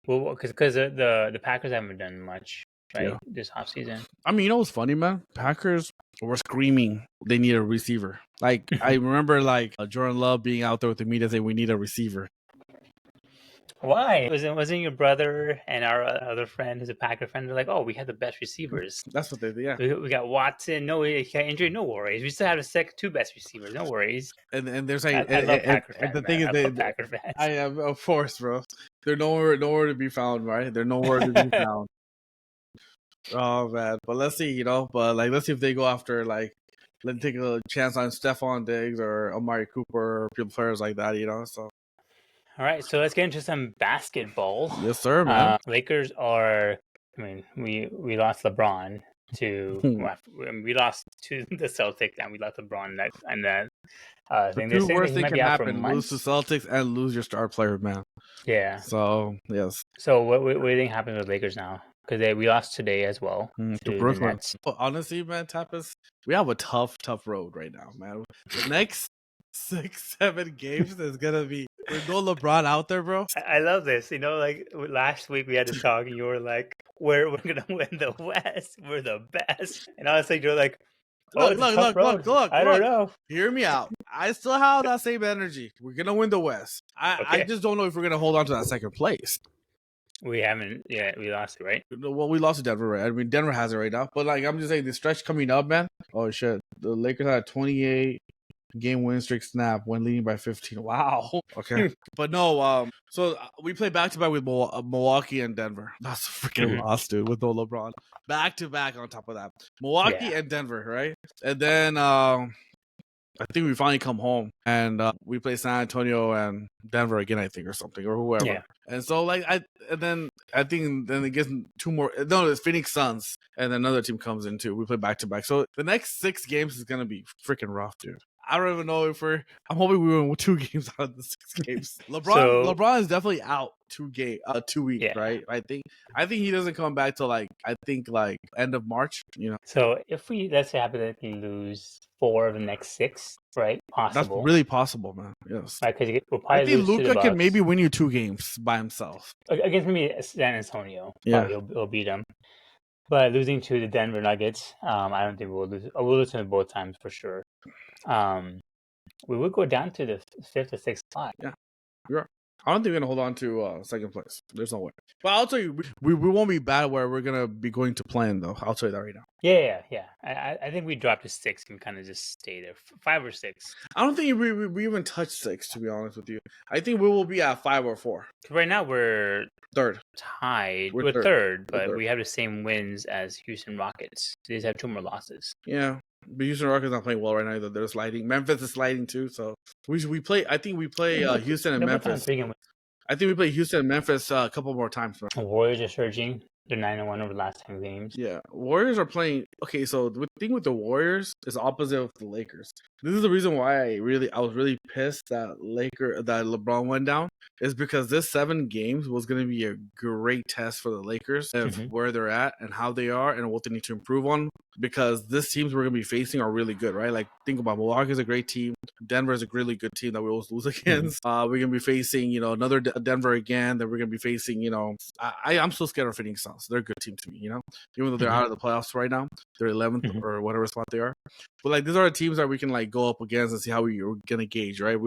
Well, because the Packers haven't done much, right, this offseason. I mean, what's funny, man? Packers were screaming they need a receiver. Like, I remember, Jordan Love being out there with the media saying, we need a receiver. Why? Wasn't your brother and our other friend who's a Packer friend? They're like, oh, we have the best receivers. That's what they did, yeah. We got Watson. No, he got injured. No worries. We still have the two best receivers. No worries. And there's like, I love Packer fans. The thing is, Packer fans. I am, of course, bro. They're nowhere to be found, right? They're nowhere to be found. Oh man, but let's see, let's see if they go after let's take a chance on Stephon Diggs or Amari Cooper or players like that, So. All right, so let's get into some basketball. Yes, sir, man. Lakers are. I mean, we lost LeBron to. We lost to the Celtics, and we lost LeBron and that. The two worst things can happen: lose to Celtics and lose your star player, man. Yeah. So yes. So what do you think happens with Lakers now? because we lost today as well to to the Brooklyn. Nets. But honestly, man, Tapas, we have a tough road right now, man. The next 6-7 games is gonna be with no LeBron out there, bro. I love this. You know, like last week we had to talk, and you were like, "We're gonna win the West. We're the best." And I was like, "You're like, oh, it's a tough road. I don't know." Hear me out. I still have that same energy. We're gonna win the West. I just don't know if we're gonna hold on to that second place. We haven't yet. We lost it, right? Well, we lost to Denver, right? I mean, Denver has it right now. But like, I'm just saying, the stretch coming up, man. Oh shit, the Lakers had a 28 game win streak snap when leading by 15. Wow. Okay. But no, so we play back to back with Milwaukee and Denver. That's a freaking loss, dude, with no LeBron. Back to back on top of that. Milwaukee and Denver, right? And then I think we finally come home and we play San Antonio and Denver again, I think, or something, or whoever. Yeah. And so like I think it gets two more. No, it's Phoenix Suns, and another team comes in too. We play back to back. So the next 6 games is gonna be freaking rough, dude. I don't even know if I'm hoping we win 2 games out of the 6 games. LeBron is definitely out 2 weeks, right? I think he doesn't come back till like end of March, you know. So if we let's say hypothetically lose 4 of the next 6, right? Possible. That's really possible, man. Yes. Right, because we'll probably I think Luka can maybe win you 2 games by himself against maybe San Antonio. Yeah, he'll beat them. But losing to the Denver Nuggets, I don't think we'll lose. We'll lose to them both times for sure. We would go down to the 5th or 6th spot. Yeah, we are. I don't think we're gonna hold on to second place. There's no way. But I'll tell you, we won't be bad where we're gonna be going to plan though. I'll tell you that right now. Yeah. I think we dropped to 6 and kind of just stay there, 5 or 6. I don't think we even touch 6, to be honest with you. I think we will be at 5 or 4. Right now we're third, tied. We're third, but we have the same wins as Houston Rockets. They just have 2 more losses. Yeah. But Houston Rockets not playing well right now either. They're sliding. Memphis is sliding too. So we play. I think we play Houston and Memphis. I think we play Houston and Memphis a couple more times. The Warriors are surging. They're 9-1 over the last 10 games. Yeah, Warriors are playing. Okay, so the thing with the Warriors is opposite of the Lakers. This is the reason why I was really pissed that LeBron went down. Is because this 7 games was going to be a great test for the Lakers of where they're at and how they are and what they need to improve on. Because these teams we're going to be facing are really good, right? Like, think about Milwaukee is a great team. Denver is a really good team that we always lose against. We're going to be facing, another Denver again. Then we're going to be facing, I'm so scared of Phoenix Suns. They're a good team to me, even though they're out of the playoffs right now. They're 11th or whatever spot they are. But like, these are the teams that we can like go up against and see how we're going to gauge, right?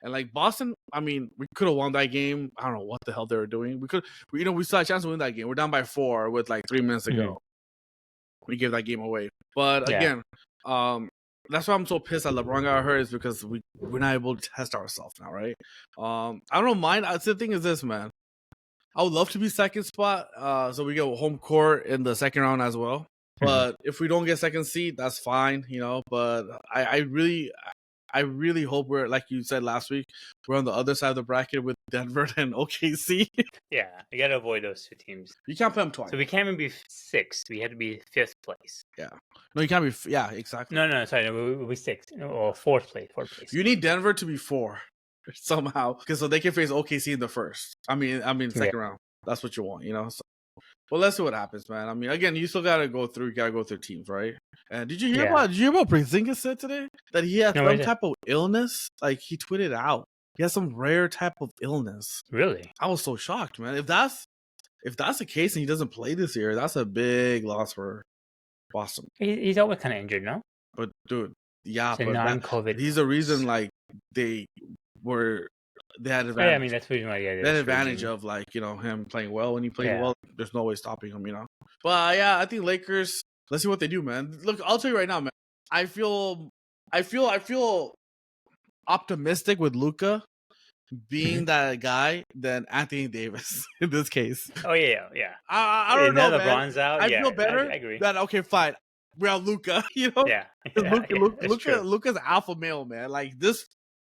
And like Boston, I mean, we could have won that game. I don't know what the hell they were doing. We still had a chance to win that game. We're down by 4 with like 3 minutes to go. We gave that game away. But again, that's why I'm so pissed that LeBron got hurt is because we're not able to test ourselves now, right? I don't mind. The thing is this, man. I would love to be second spot, so we get home court in the second round as well. But if we don't get second seed, that's fine, But I really hope we're, like you said last week, we're on the other side of the bracket with Denver and OKC. Yeah, you got to avoid those 2 teams. You can't play them twice. So we can't even be 6th. We had to be 5th place. Yeah. No, you can't be. Yeah, exactly. No, sorry. No, we'll be 6th or 4th place. You need Denver to be 4 somehow, because so they can face OKC in the first. I mean, second round. That's what you want, So, well, let's see what happens, man. I mean, again, you still gotta go through. You gotta go through teams, right? And did you hear about Porzingis said today that he had some type of illness? Like, he tweeted out he has some rare type of illness. Really? I was so shocked, man. If that's the case and he doesn't play this year, that's a big loss for Boston. He's always kind of injured, no? But dude, yeah, it's non-COVID. He's the reason like they had advantage. Yeah, I mean that's the reason why. They had advantage of like him playing well. When he played well, there's no way stopping him. But yeah, I think Lakers. Let's see what they do, man. Look, I'll tell you right now, man. I feel optimistic with Luka being that guy than Anthony Davis in this case. Oh yeah. I don't know, man. LeBron's out. I feel better. I agree. That okay, fine. We're on Luka. Yeah. Luka's alpha male, man. Like this.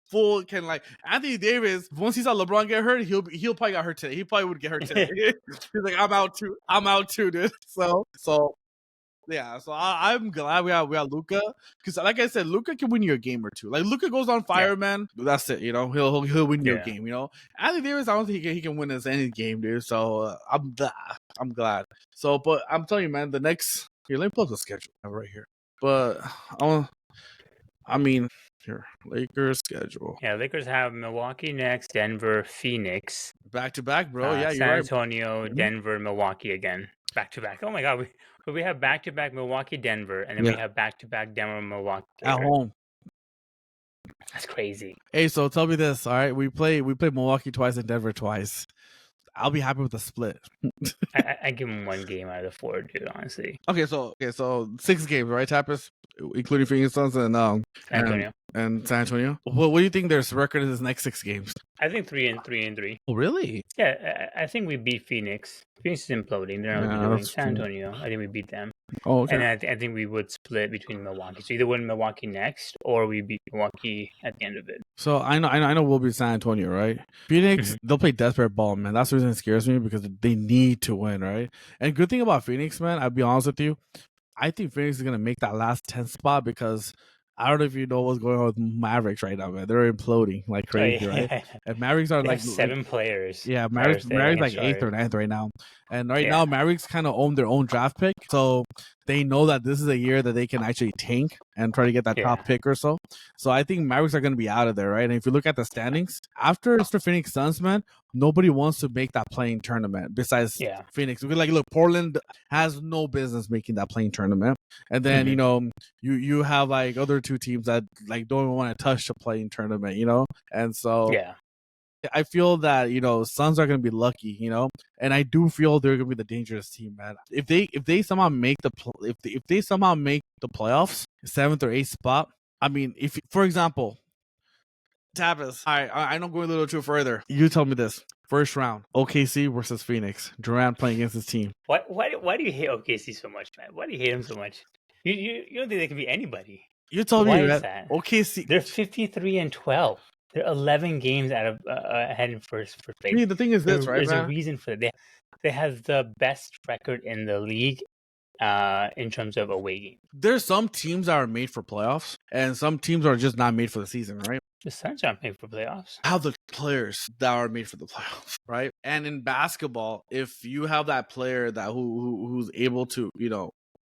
Full can like Anthony Davis. Once he saw LeBron get hurt, he'll probably got hurt today. He probably would get hurt today. He's like, I'm out too, dude. So yeah. So I'm glad we have Luka because, like I said, Luka can win you a game or two. Like Luka goes on fire, man. That's it. He'll win you a game. Anthony Davis, I don't think he can win us any game, dude. So I'm glad. So, but I'm telling you, man, the next here, let me pull up the schedule right here. But I mean, here, Lakers schedule. Yeah, Lakers have Milwaukee next, Denver, Phoenix, Back to back, bro. Yeah, you're San right. Antonio, Denver, Milwaukee again. Back to back. Oh my God, we have back to back Milwaukee, Denver, and then we have back to back Denver, Milwaukee. At home. That's crazy. Hey, so tell me this, all right? We play Milwaukee twice and Denver twice. I'll be happy with the split. I give them one game out of the 4, dude. Honestly. Okay, so 6 games, right, Tapas, including Phoenix Suns and San Antonio. And San Antonio. What do you think their record is next 6 games? I think 3-3. Oh, really? Yeah, I think we beat Phoenix. Phoenix is imploding. They're not doing San Antonio. I think we beat them. Oh, okay. And I think we would split between Milwaukee. So either win Milwaukee next, or we beat Milwaukee at the end of it. So I know we'll beat San Antonio, right? Phoenix, they'll play desperate ball, man. That's the reason it scares me, because they need to win, right? And good thing about Phoenix, man, I'll be honest with you, I think Phoenix is gonna make that last 10 spot, because I don't know if you know what's going on with Mavericks right now, man. They're imploding like crazy, right? And Mavericks are like 7 players. Yeah, Mavericks like 8th or 9th right now. And now Mavericks kind of own their own draft pick. So they know that this is a year that they can actually tank and try to get that top pick or so. So I think Mavericks are going to be out of there, right? And if you look at the standings, after Phoenix Suns, man, nobody wants to make that playing tournament besides Phoenix. Because look, Portland has no business making that playing tournament. And then, you have like other 2 teams that like don't even want to touch the playing tournament, And so I feel that Suns are going to be lucky, and I do feel they're going to be the dangerous team, man. If they somehow make the playoffs, 7th or 8th spot. I mean, if for example, Tapas, I know going a little too further. You tell me this: first round, OKC versus Phoenix. Durant playing against his team. Why do you hate OKC so much, man? Why do you hate him so much? You don't think they can be anybody? You told me that OKC. They're 53-12. They're 11 games out of ahead in first place. I mean, the thing is this, right? There's a reason for it. They have the best record in the league in terms of away games. There's some teams that are made for playoffs, and some teams are just not made for the season, right? The Suns aren't made for playoffs. Have the players that are made for the playoffs, right? And in basketball, if you have that player that who's able to,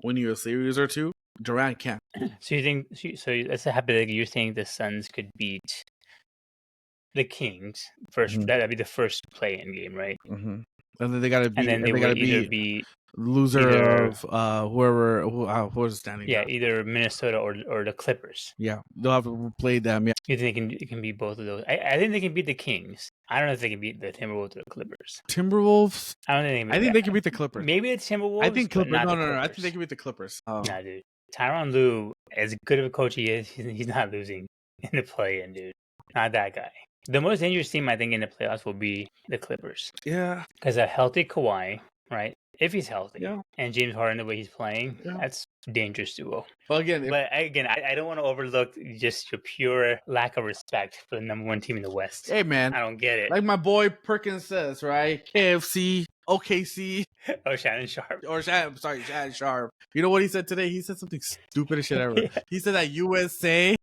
win you a series or 2, Durant can't. So you think? So that's a hypothetical. You're saying the Suns could beat the Kings first? That'd be the first play-in game, right? And then they gotta beat. And then they would either be loser of whoever's standing. Yeah, either Minnesota or the Clippers. Yeah, they'll have to play them. Yeah, you think it can beat both of those? I think they can beat the Kings. I don't know if they can beat the Timberwolves or the Clippers. Timberwolves. I don't think. I think they can beat the Clippers. Maybe it's Timberwolves. I think Clippers. No. I think they can beat the Clippers. Nah, dude. Tyronn Lue, as good of a coach he is, he's not losing in the play-in, dude. Not that guy. The most dangerous team, I think, in the playoffs will be the Clippers. Yeah. Because a healthy Kawhi, right? If he's healthy, and James Harden the way he's playing, that's dangerous duo. Well, again, I don't want to overlook just your pure lack of respect for the number 1 team in the West. Hey, man, I don't get it. Like my boy Perkins says, right? KFC, OKC. Oh, Shannon Sharp. Shannon Sharp. You know what he said today? He said something stupid as shit ever. He said that USA.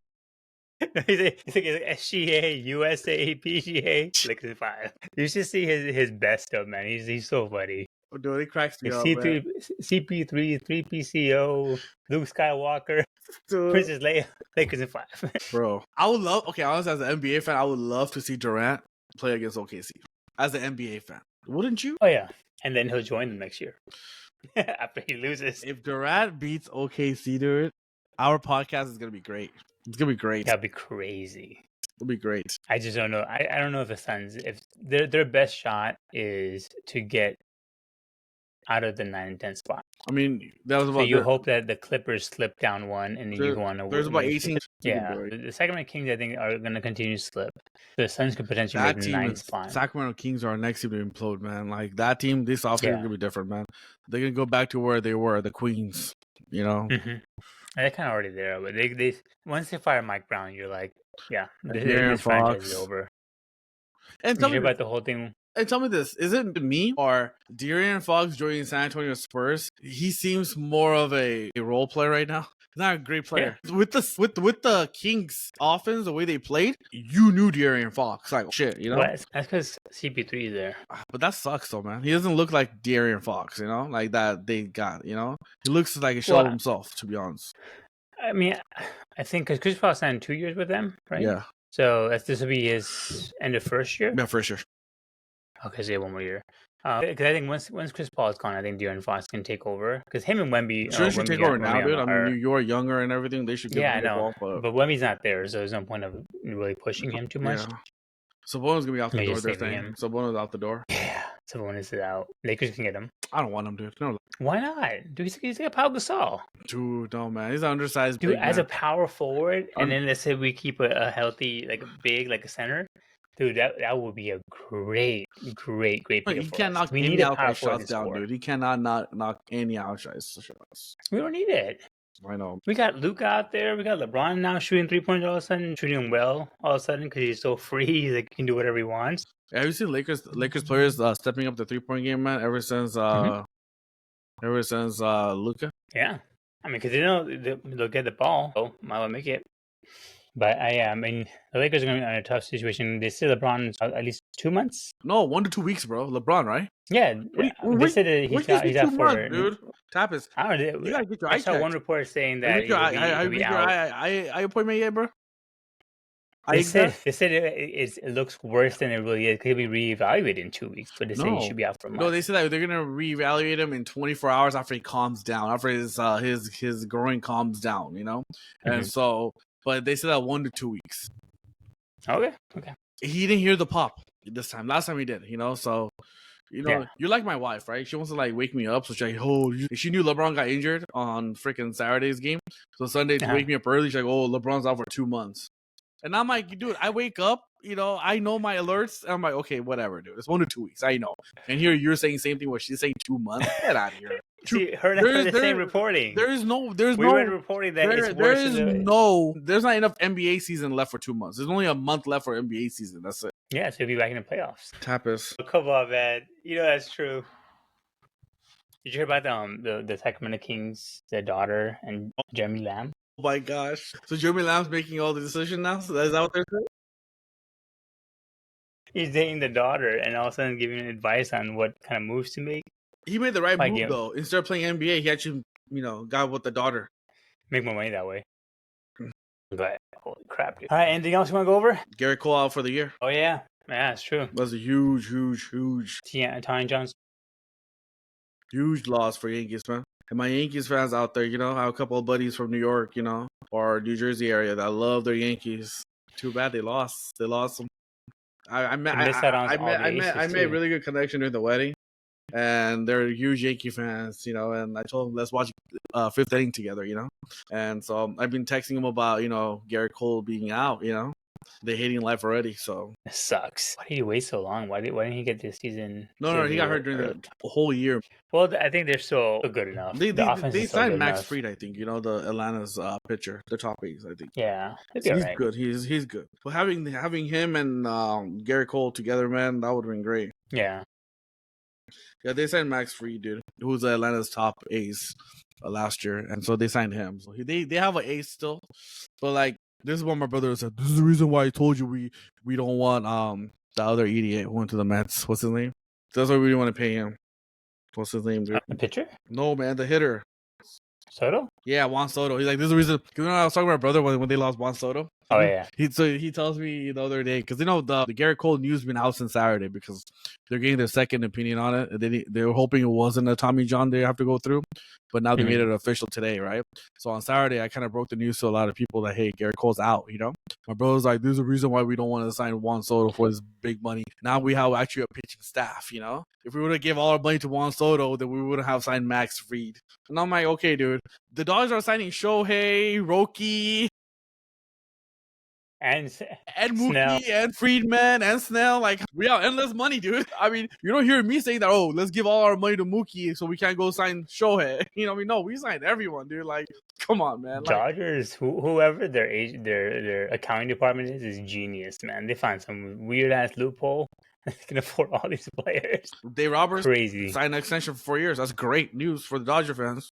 He's like SGA, USA, PGA, Lakers 5. You should see his best stuff, man. He's so funny. Oh, dude, he cracks me up, CP3, 3PCO, Luke Skywalker, Princess Leia, Lakers in 5. Bro, I would love. Okay, honestly, as an NBA fan, I would love to see Durant play against OKC. As an NBA fan, wouldn't you? Oh yeah, and then he'll join them next year after he loses. If Durant beats OKC, dude, our podcast is gonna be great. It's gonna be great. That'd be crazy. It'll be great. I just don't know. I don't know if the Suns, if their best shot is to get out of the 9 and 10 spot. I mean, that was about. So you hope that the Clippers slip down 1, and then you go on a. There's about 18. Yeah, the Sacramento Kings, I think, are going to continue to slip. The Suns could potentially make the 9th spot. Sacramento Kings are our next team to implode, man. Like that team, this offseason is going to be different, man. They're going to go back to where they were, the Queens. They're kind of already there, but they once they fire Mike Brown, you're like, this franchise is over. And did you hear about the whole thing? And tell me this: is it me or De'Aaron Fox joining San Antonio Spurs? He seems more of a role player right now. He's not a great player. Yeah. With the Kings offense, the way they played, you knew De'Aaron Fox. Like shit, you know. Well, that's because CP3 is there. But that sucks, though, man. He doesn't look like De'Aaron Fox, you know, like that they got. You know, he looks like a shell of himself, to be honest. I mean, I think because Chris Paul signed 2 years with them, right? Yeah. So this will be his end of first year. Yeah, first year. Okay, so 1 more year. Because I think once Chris Paul is gone, I think De'Aaron Fox can take over. Because him and Wemby should take over now, dude. I mean, you're younger and everything. They should. Yeah, I know. But Wemby's not there, so there's no point of really pushing him too much. Yeah. Sabonis gonna be out the door. They're saying Sabonis out the door. Yeah, Sabonis is out. Lakers can get him. I don't want him, dude. No. Why not? Dude, he's like a Pau Gasol. Dude, no, man. He's an undersized. Dude, as a power forward, and then let's say we keep a healthy, like a big, like a center. Dude, that would be a great pick. He can't knock any outside shots down, dude. He cannot knock any outside shots. We don't need it. I know. We got Luka out there. We got LeBron now shooting 3-pointers all of a sudden, shooting well all of a sudden because he's so free. He's like, he can do whatever he wants. Yeah, have you seen Lakers players stepping up the 3-point game, man? Ever since Luka. Yeah, I mean, because they know they'll get the ball, so might well make it. But I mean, the Lakers are going to be in a tough situation. They say LeBron at least 2 months. No, 1 to 2 weeks, bro. LeBron, right? Yeah, they said that he's out for dude. Tapas. I don't know. You gotta get your I saw one report saying that he'll be out. I appointment yet, bro. They said it looks worse than it really is. It could be reevaluated in 2 weeks, but they say he should be out for a month. No, they said that they're gonna reevaluate him in 24 hours after he calms down, after his groin calms down, you know. And so, but they said that 1 to 2 weeks. Okay. He didn't hear the pop this time. Last time he did, you know. So, you know, you're like my wife, right? She wants to like wake me up, so she's like, she knew LeBron got injured on freaking Saturday's game, so Sunday to wake me up early. She's like, oh, LeBron's out for 2 months. And I'm like, dude, I wake up, you know, I know my alerts. And I'm like, okay, whatever, dude. It's 1 to 2 weeks. I know. And here you're saying the same thing where she's saying 2 months. Get out of here. See, her and I the same reporting. There's no reporting that it's worse. There's not enough NBA season left for 2 months. There's only a month left for NBA season. That's it. Yeah, so he'll be back in the playoffs. Tapas. Oh, come on, man. You know that's true. Did you hear about the Sacramento Kings, their daughter, and Jeremy Lamb? Oh my gosh. So Jeremy Lamb's making all the decisions now? So is that what they're saying? He's dating the daughter and all of a sudden giving advice on what kind of moves to make. He made the right move, though. Instead of playing NBA, he actually, you know, got with the daughter. Make more money that way. But holy crap, dude. All right, anything else you want to go over? Garrett Cole out for the year. Oh, yeah. Yeah, that's true. That's a huge Tyne Johnson. Huge loss for Yankees, man. And my Yankees fans out there, you know, I have a couple of buddies from New York, you know, or New Jersey area that love their Yankees. Too bad they lost. They lost them. I made a really good connection during the wedding, and they're huge Yankee fans, you know. And I told them let's watch fifth inning together, you know. And so I've been texting them about, you know, Garrett Cole being out, you know. They're hating life already, so it sucks. Why did he wait so long? Why didn't he get this season? No, he got hurt during the whole year. Well, I think they're still good enough. They signed Max Fried, I think. You know, the Atlanta's pitcher, the top ace, I think. Yeah, he's good. He's good. But having him and Garrett Cole together, man, that would have been great. Yeah. Yeah, they signed Max Fried, dude, who's Atlanta's top ace last year, and so they signed him. So they have an ace still, but like. This is what my brother said. This is the reason why I told you we don't want the other idiot who went to the Mets. What's his name? That's why we didn't want to pay him. What's his name, dude? The pitcher? No, man, the hitter. Soto? Yeah, Juan Soto. He's like, this is the reason. Because I was talking to my brother when they lost Juan Soto. Oh, yeah. He tells me the other day, because, you know, the Garrett Cole news been out since Saturday because they're getting their second opinion on it. They were hoping it wasn't a Tommy John they have to go through, but now they made it official today, right? So on Saturday, I kind of broke the news to a lot of people that, hey, Garrett Cole's out, you know? My brother's like, there's a reason why we don't want to sign Juan Soto for his big money. Now we have actually a pitching staff, you know? If we would have given all our money to Juan Soto, then we wouldn't have signed Max Fried. And I'm like, okay, dude. The Dodgers are signing Shohei, Roki, and Mookie, Snell. And Friedman, and Snell. Like, we have endless money, dude. I mean, you don't hear me saying that, oh, let's give all our money to Mookie so we can't go sign Shohei. You know what I mean? No, we signed everyone, dude. Like, come on, man. Dodgers, whoever their accounting department is genius, man. They find some weird-ass loophole, They can afford all these players. Dave Roberts Crazy. signed an extension for 4 years. That's great news for the Dodger fans.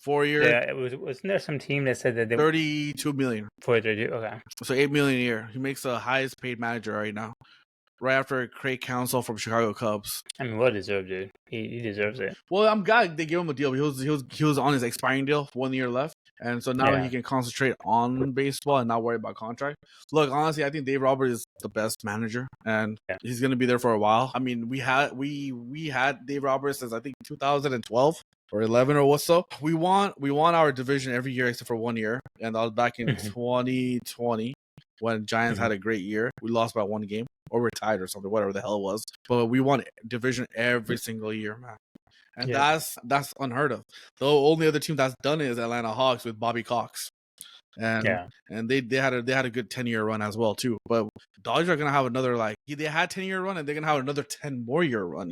4 years. Yeah, wasn't there some team that said that they $32 million. Okay. So $8 million a year. He makes the highest paid manager right now, right after Craig Counsell from Chicago Cubs. I mean, well deserved, dude. He deserves it. Well, I'm glad they gave him a deal. He was on his expiring deal, 1 year left, and so now he can concentrate on baseball and not worry about contract. Look, honestly, I think Dave Roberts is the best manager, and he's gonna be there for a while. I mean, we had Dave Roberts since I think 2012. Or 11 or what's up. We won our division every year except for 1 year, and that was back in 2020 when Giants had a great year. We lost by 1 game or we're tied or something, whatever the hell it was. But we won division every single year, man. And that's unheard of. The only other team that's done it is Atlanta Hawks with Bobby Cox. And they had a good 10-year run as well too. But Dodgers are gonna have another they had 10-year run and they're gonna have another 10 more year run,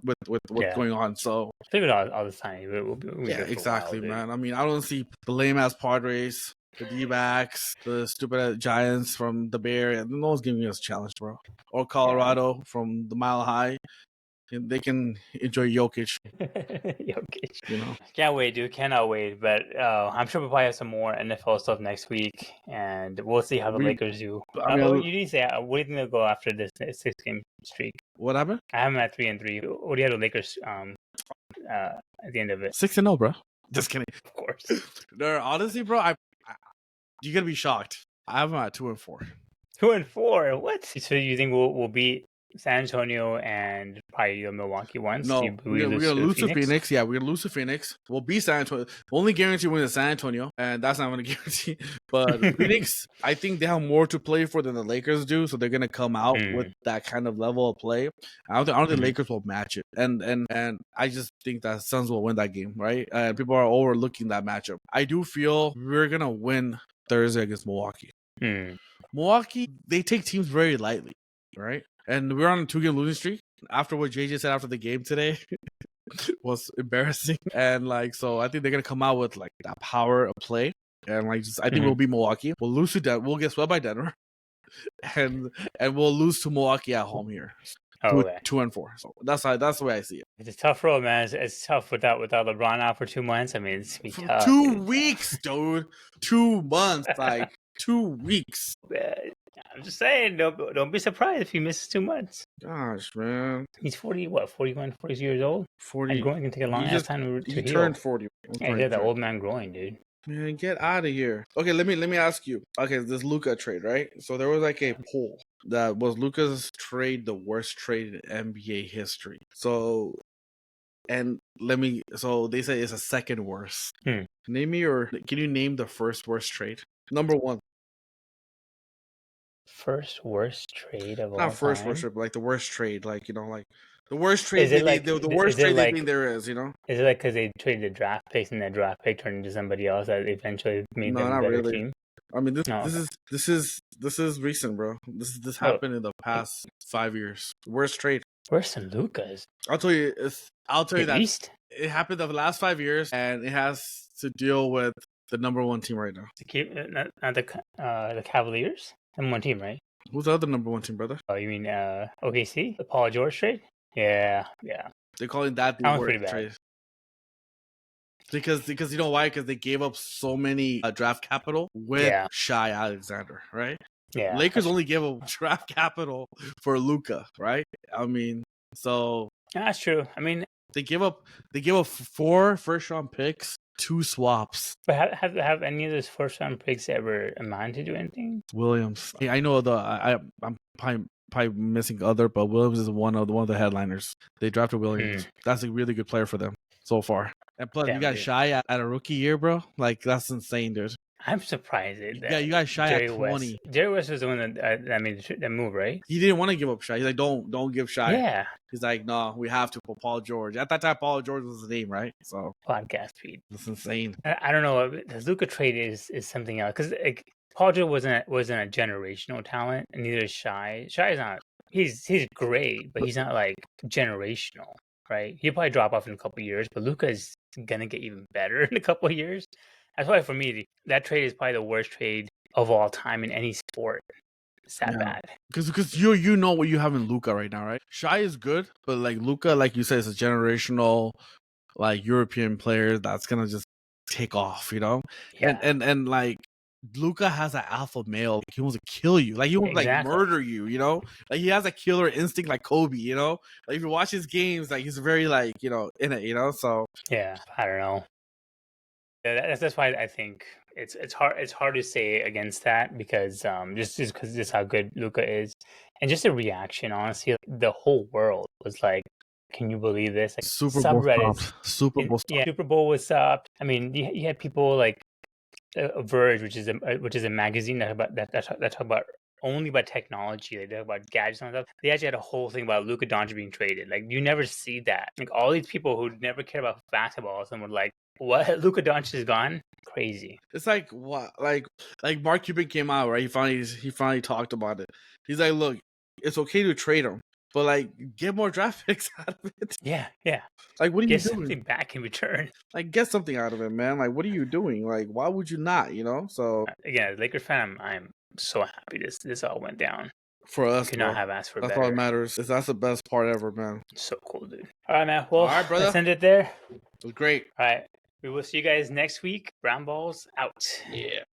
with what's going on. So I think all the time. Exactly, man. I mean, I don't see the lame ass Padres, the D-backs, the stupid Giants from the Bay, and no one's giving us a challenge, bro. Or Colorado from the Mile High. They can enjoy Jokic. Can't wait, dude. Cannot wait. But I'm sure we'll probably have some more NFL stuff next week, and we'll see how the Lakers do. You need to say, what do you think they'll go after this 6-game streak? What happened? I have them at 3-3. What do you have the Lakers at the end of it? 6-0, bro. Just kidding. Of course. No, honestly, bro, you're gonna be shocked. I have them at 2-4. 2-4. What? So you think we'll beat San Antonio and probably the Milwaukee ones? No, we're gonna lose to Phoenix. Yeah, we're gonna lose to Phoenix. We'll beat San Antonio. Only guarantee win is San Antonio, and that's not gonna guarantee. But Phoenix, I think they have more to play for than the Lakers do, so they're gonna come out with that kind of level of play. I don't think the Lakers will match it, and I just think that Suns will win that game, right? People are overlooking that matchup. I do feel we're gonna win Thursday against Milwaukee. Milwaukee, they take teams very lightly, right? And we're on a 2-game losing streak. After what JJ said after the game today was embarrassing. And so I think they're gonna come out with that power of play. And I think we'll beat Milwaukee. We'll lose to Denver. We'll get swept by Denver. And we'll lose to Milwaukee at home here. 2-4. So that's the way I see it. It's a tough road, man. It's tough without LeBron out for 2 months. I mean, it's gonna be tough. 2 weeks, dude. 2 months, 2 weeks. I'm just saying, don't be surprised if he misses 2 months. Gosh, man. He's 41, 42 years old? 40. And growing can take a long ass time to heal. He turned 40. Yeah, he's the old man growing, dude. Man, get out of here. Okay, let me ask you. Okay, this Luka trade, right? So there was a poll that was Luka's trade the worst trade in NBA history. So they say it's a second worst. Can you name the first worst trade? Number 1. First worst trade of all time? Not first worst trade, but the worst trade. The worst trade the worst trade they think there is, Is it because they traded the draft picks and that draft pick turned into somebody else that eventually made them a better team? I mean, this is recent, bro. This happened in the past 5 years. Worst trade. Worse than Luka's. I'll tell you that East? It happened in the last 5 years, and it has to deal with the number 1 team right now. Not the Cavaliers? Number 1 team, right? Who's the other number 1 team, brother? Oh, you mean OKC? The Paul George trade? Yeah. They're calling that the worst trade. Because you know why? Because they gave up so many draft capital with Shai Alexander, right? Yeah. Lakers only gave up draft capital for Luka, right? I mean, so that's true. I mean, they gave up 4 first-round picks, 2 swaps. But have any of those first-round picks ever amounted to anything? Williams. I know I'm probably missing other, but Williams is one of the headliners. They drafted Williams. That's a really good player for them so far. And plus, you got Shai at a rookie year, bro. That's insane, dude. I'm surprised. You got Shai at 20. Jerry West was the one that made that move, right? He didn't want to give up Shai. He's like, don't give Shai. Yeah. He's like, no, we have to put Paul George. At that time, Paul George was his name, right? So podcast feed. That's insane. I don't know. The Luka trade is something else because Paul George wasn't a generational talent, and neither is Shai. Shai's not. He's great, but he's not generational, right? He'll probably drop off in a couple of years, but Luka is gonna get even better in a couple of years. That's why for me, that trade is probably the worst trade of all time in any sport. It's that Yeah. bad. Because you know what you have in Luka right now, right? Shai is good, but like Luka, like you said, is a generational like European player that's gonna just take off, you know? Yeah. And like Luka has an alpha male. Like, he wants to kill you. Like he wants to like Exactly. murder you, you know? Like he has a killer instinct like Kobe, you know? Like if you watch his games, like he's very like, you know, in it, you know? So Yeah, I don't know. Yeah, that's why I think it's hard to say against that because just because this how good Luca is, and just the reaction. Honestly, the whole world was like, "Can you believe this?" Like Super Bowl subreddits. stopped. Super Bowl stopped. Yeah, Super Bowl was up. I mean, you had people like Verge, which is a magazine that talk about only about technology. They talk about gadgets and stuff. They actually had a whole thing about Luka Doncic being traded. Like you never see that. Like all these people who never cared about basketball, and were like, "What? Luka Doncic is gone? Crazy." It's like what like Mark Cuban came out, right? He finally talked about it. He's like, look, it's okay to trade him, but like get more draft picks out of it. Yeah. Like what are you Get doing? something back in return. Like get something out of it, man. Like what are you doing? Like why would you not? You know? So Again, as a Lakers fan, I'm so happy this all went down. for us, Could bro, not have asked for that's better. all that matters. That's the best part ever, man. So cool, dude. All right, man. Well, All right, brother. let's end it there. It was great. All right. We will see you guys next week. Brown balls out. Yeah.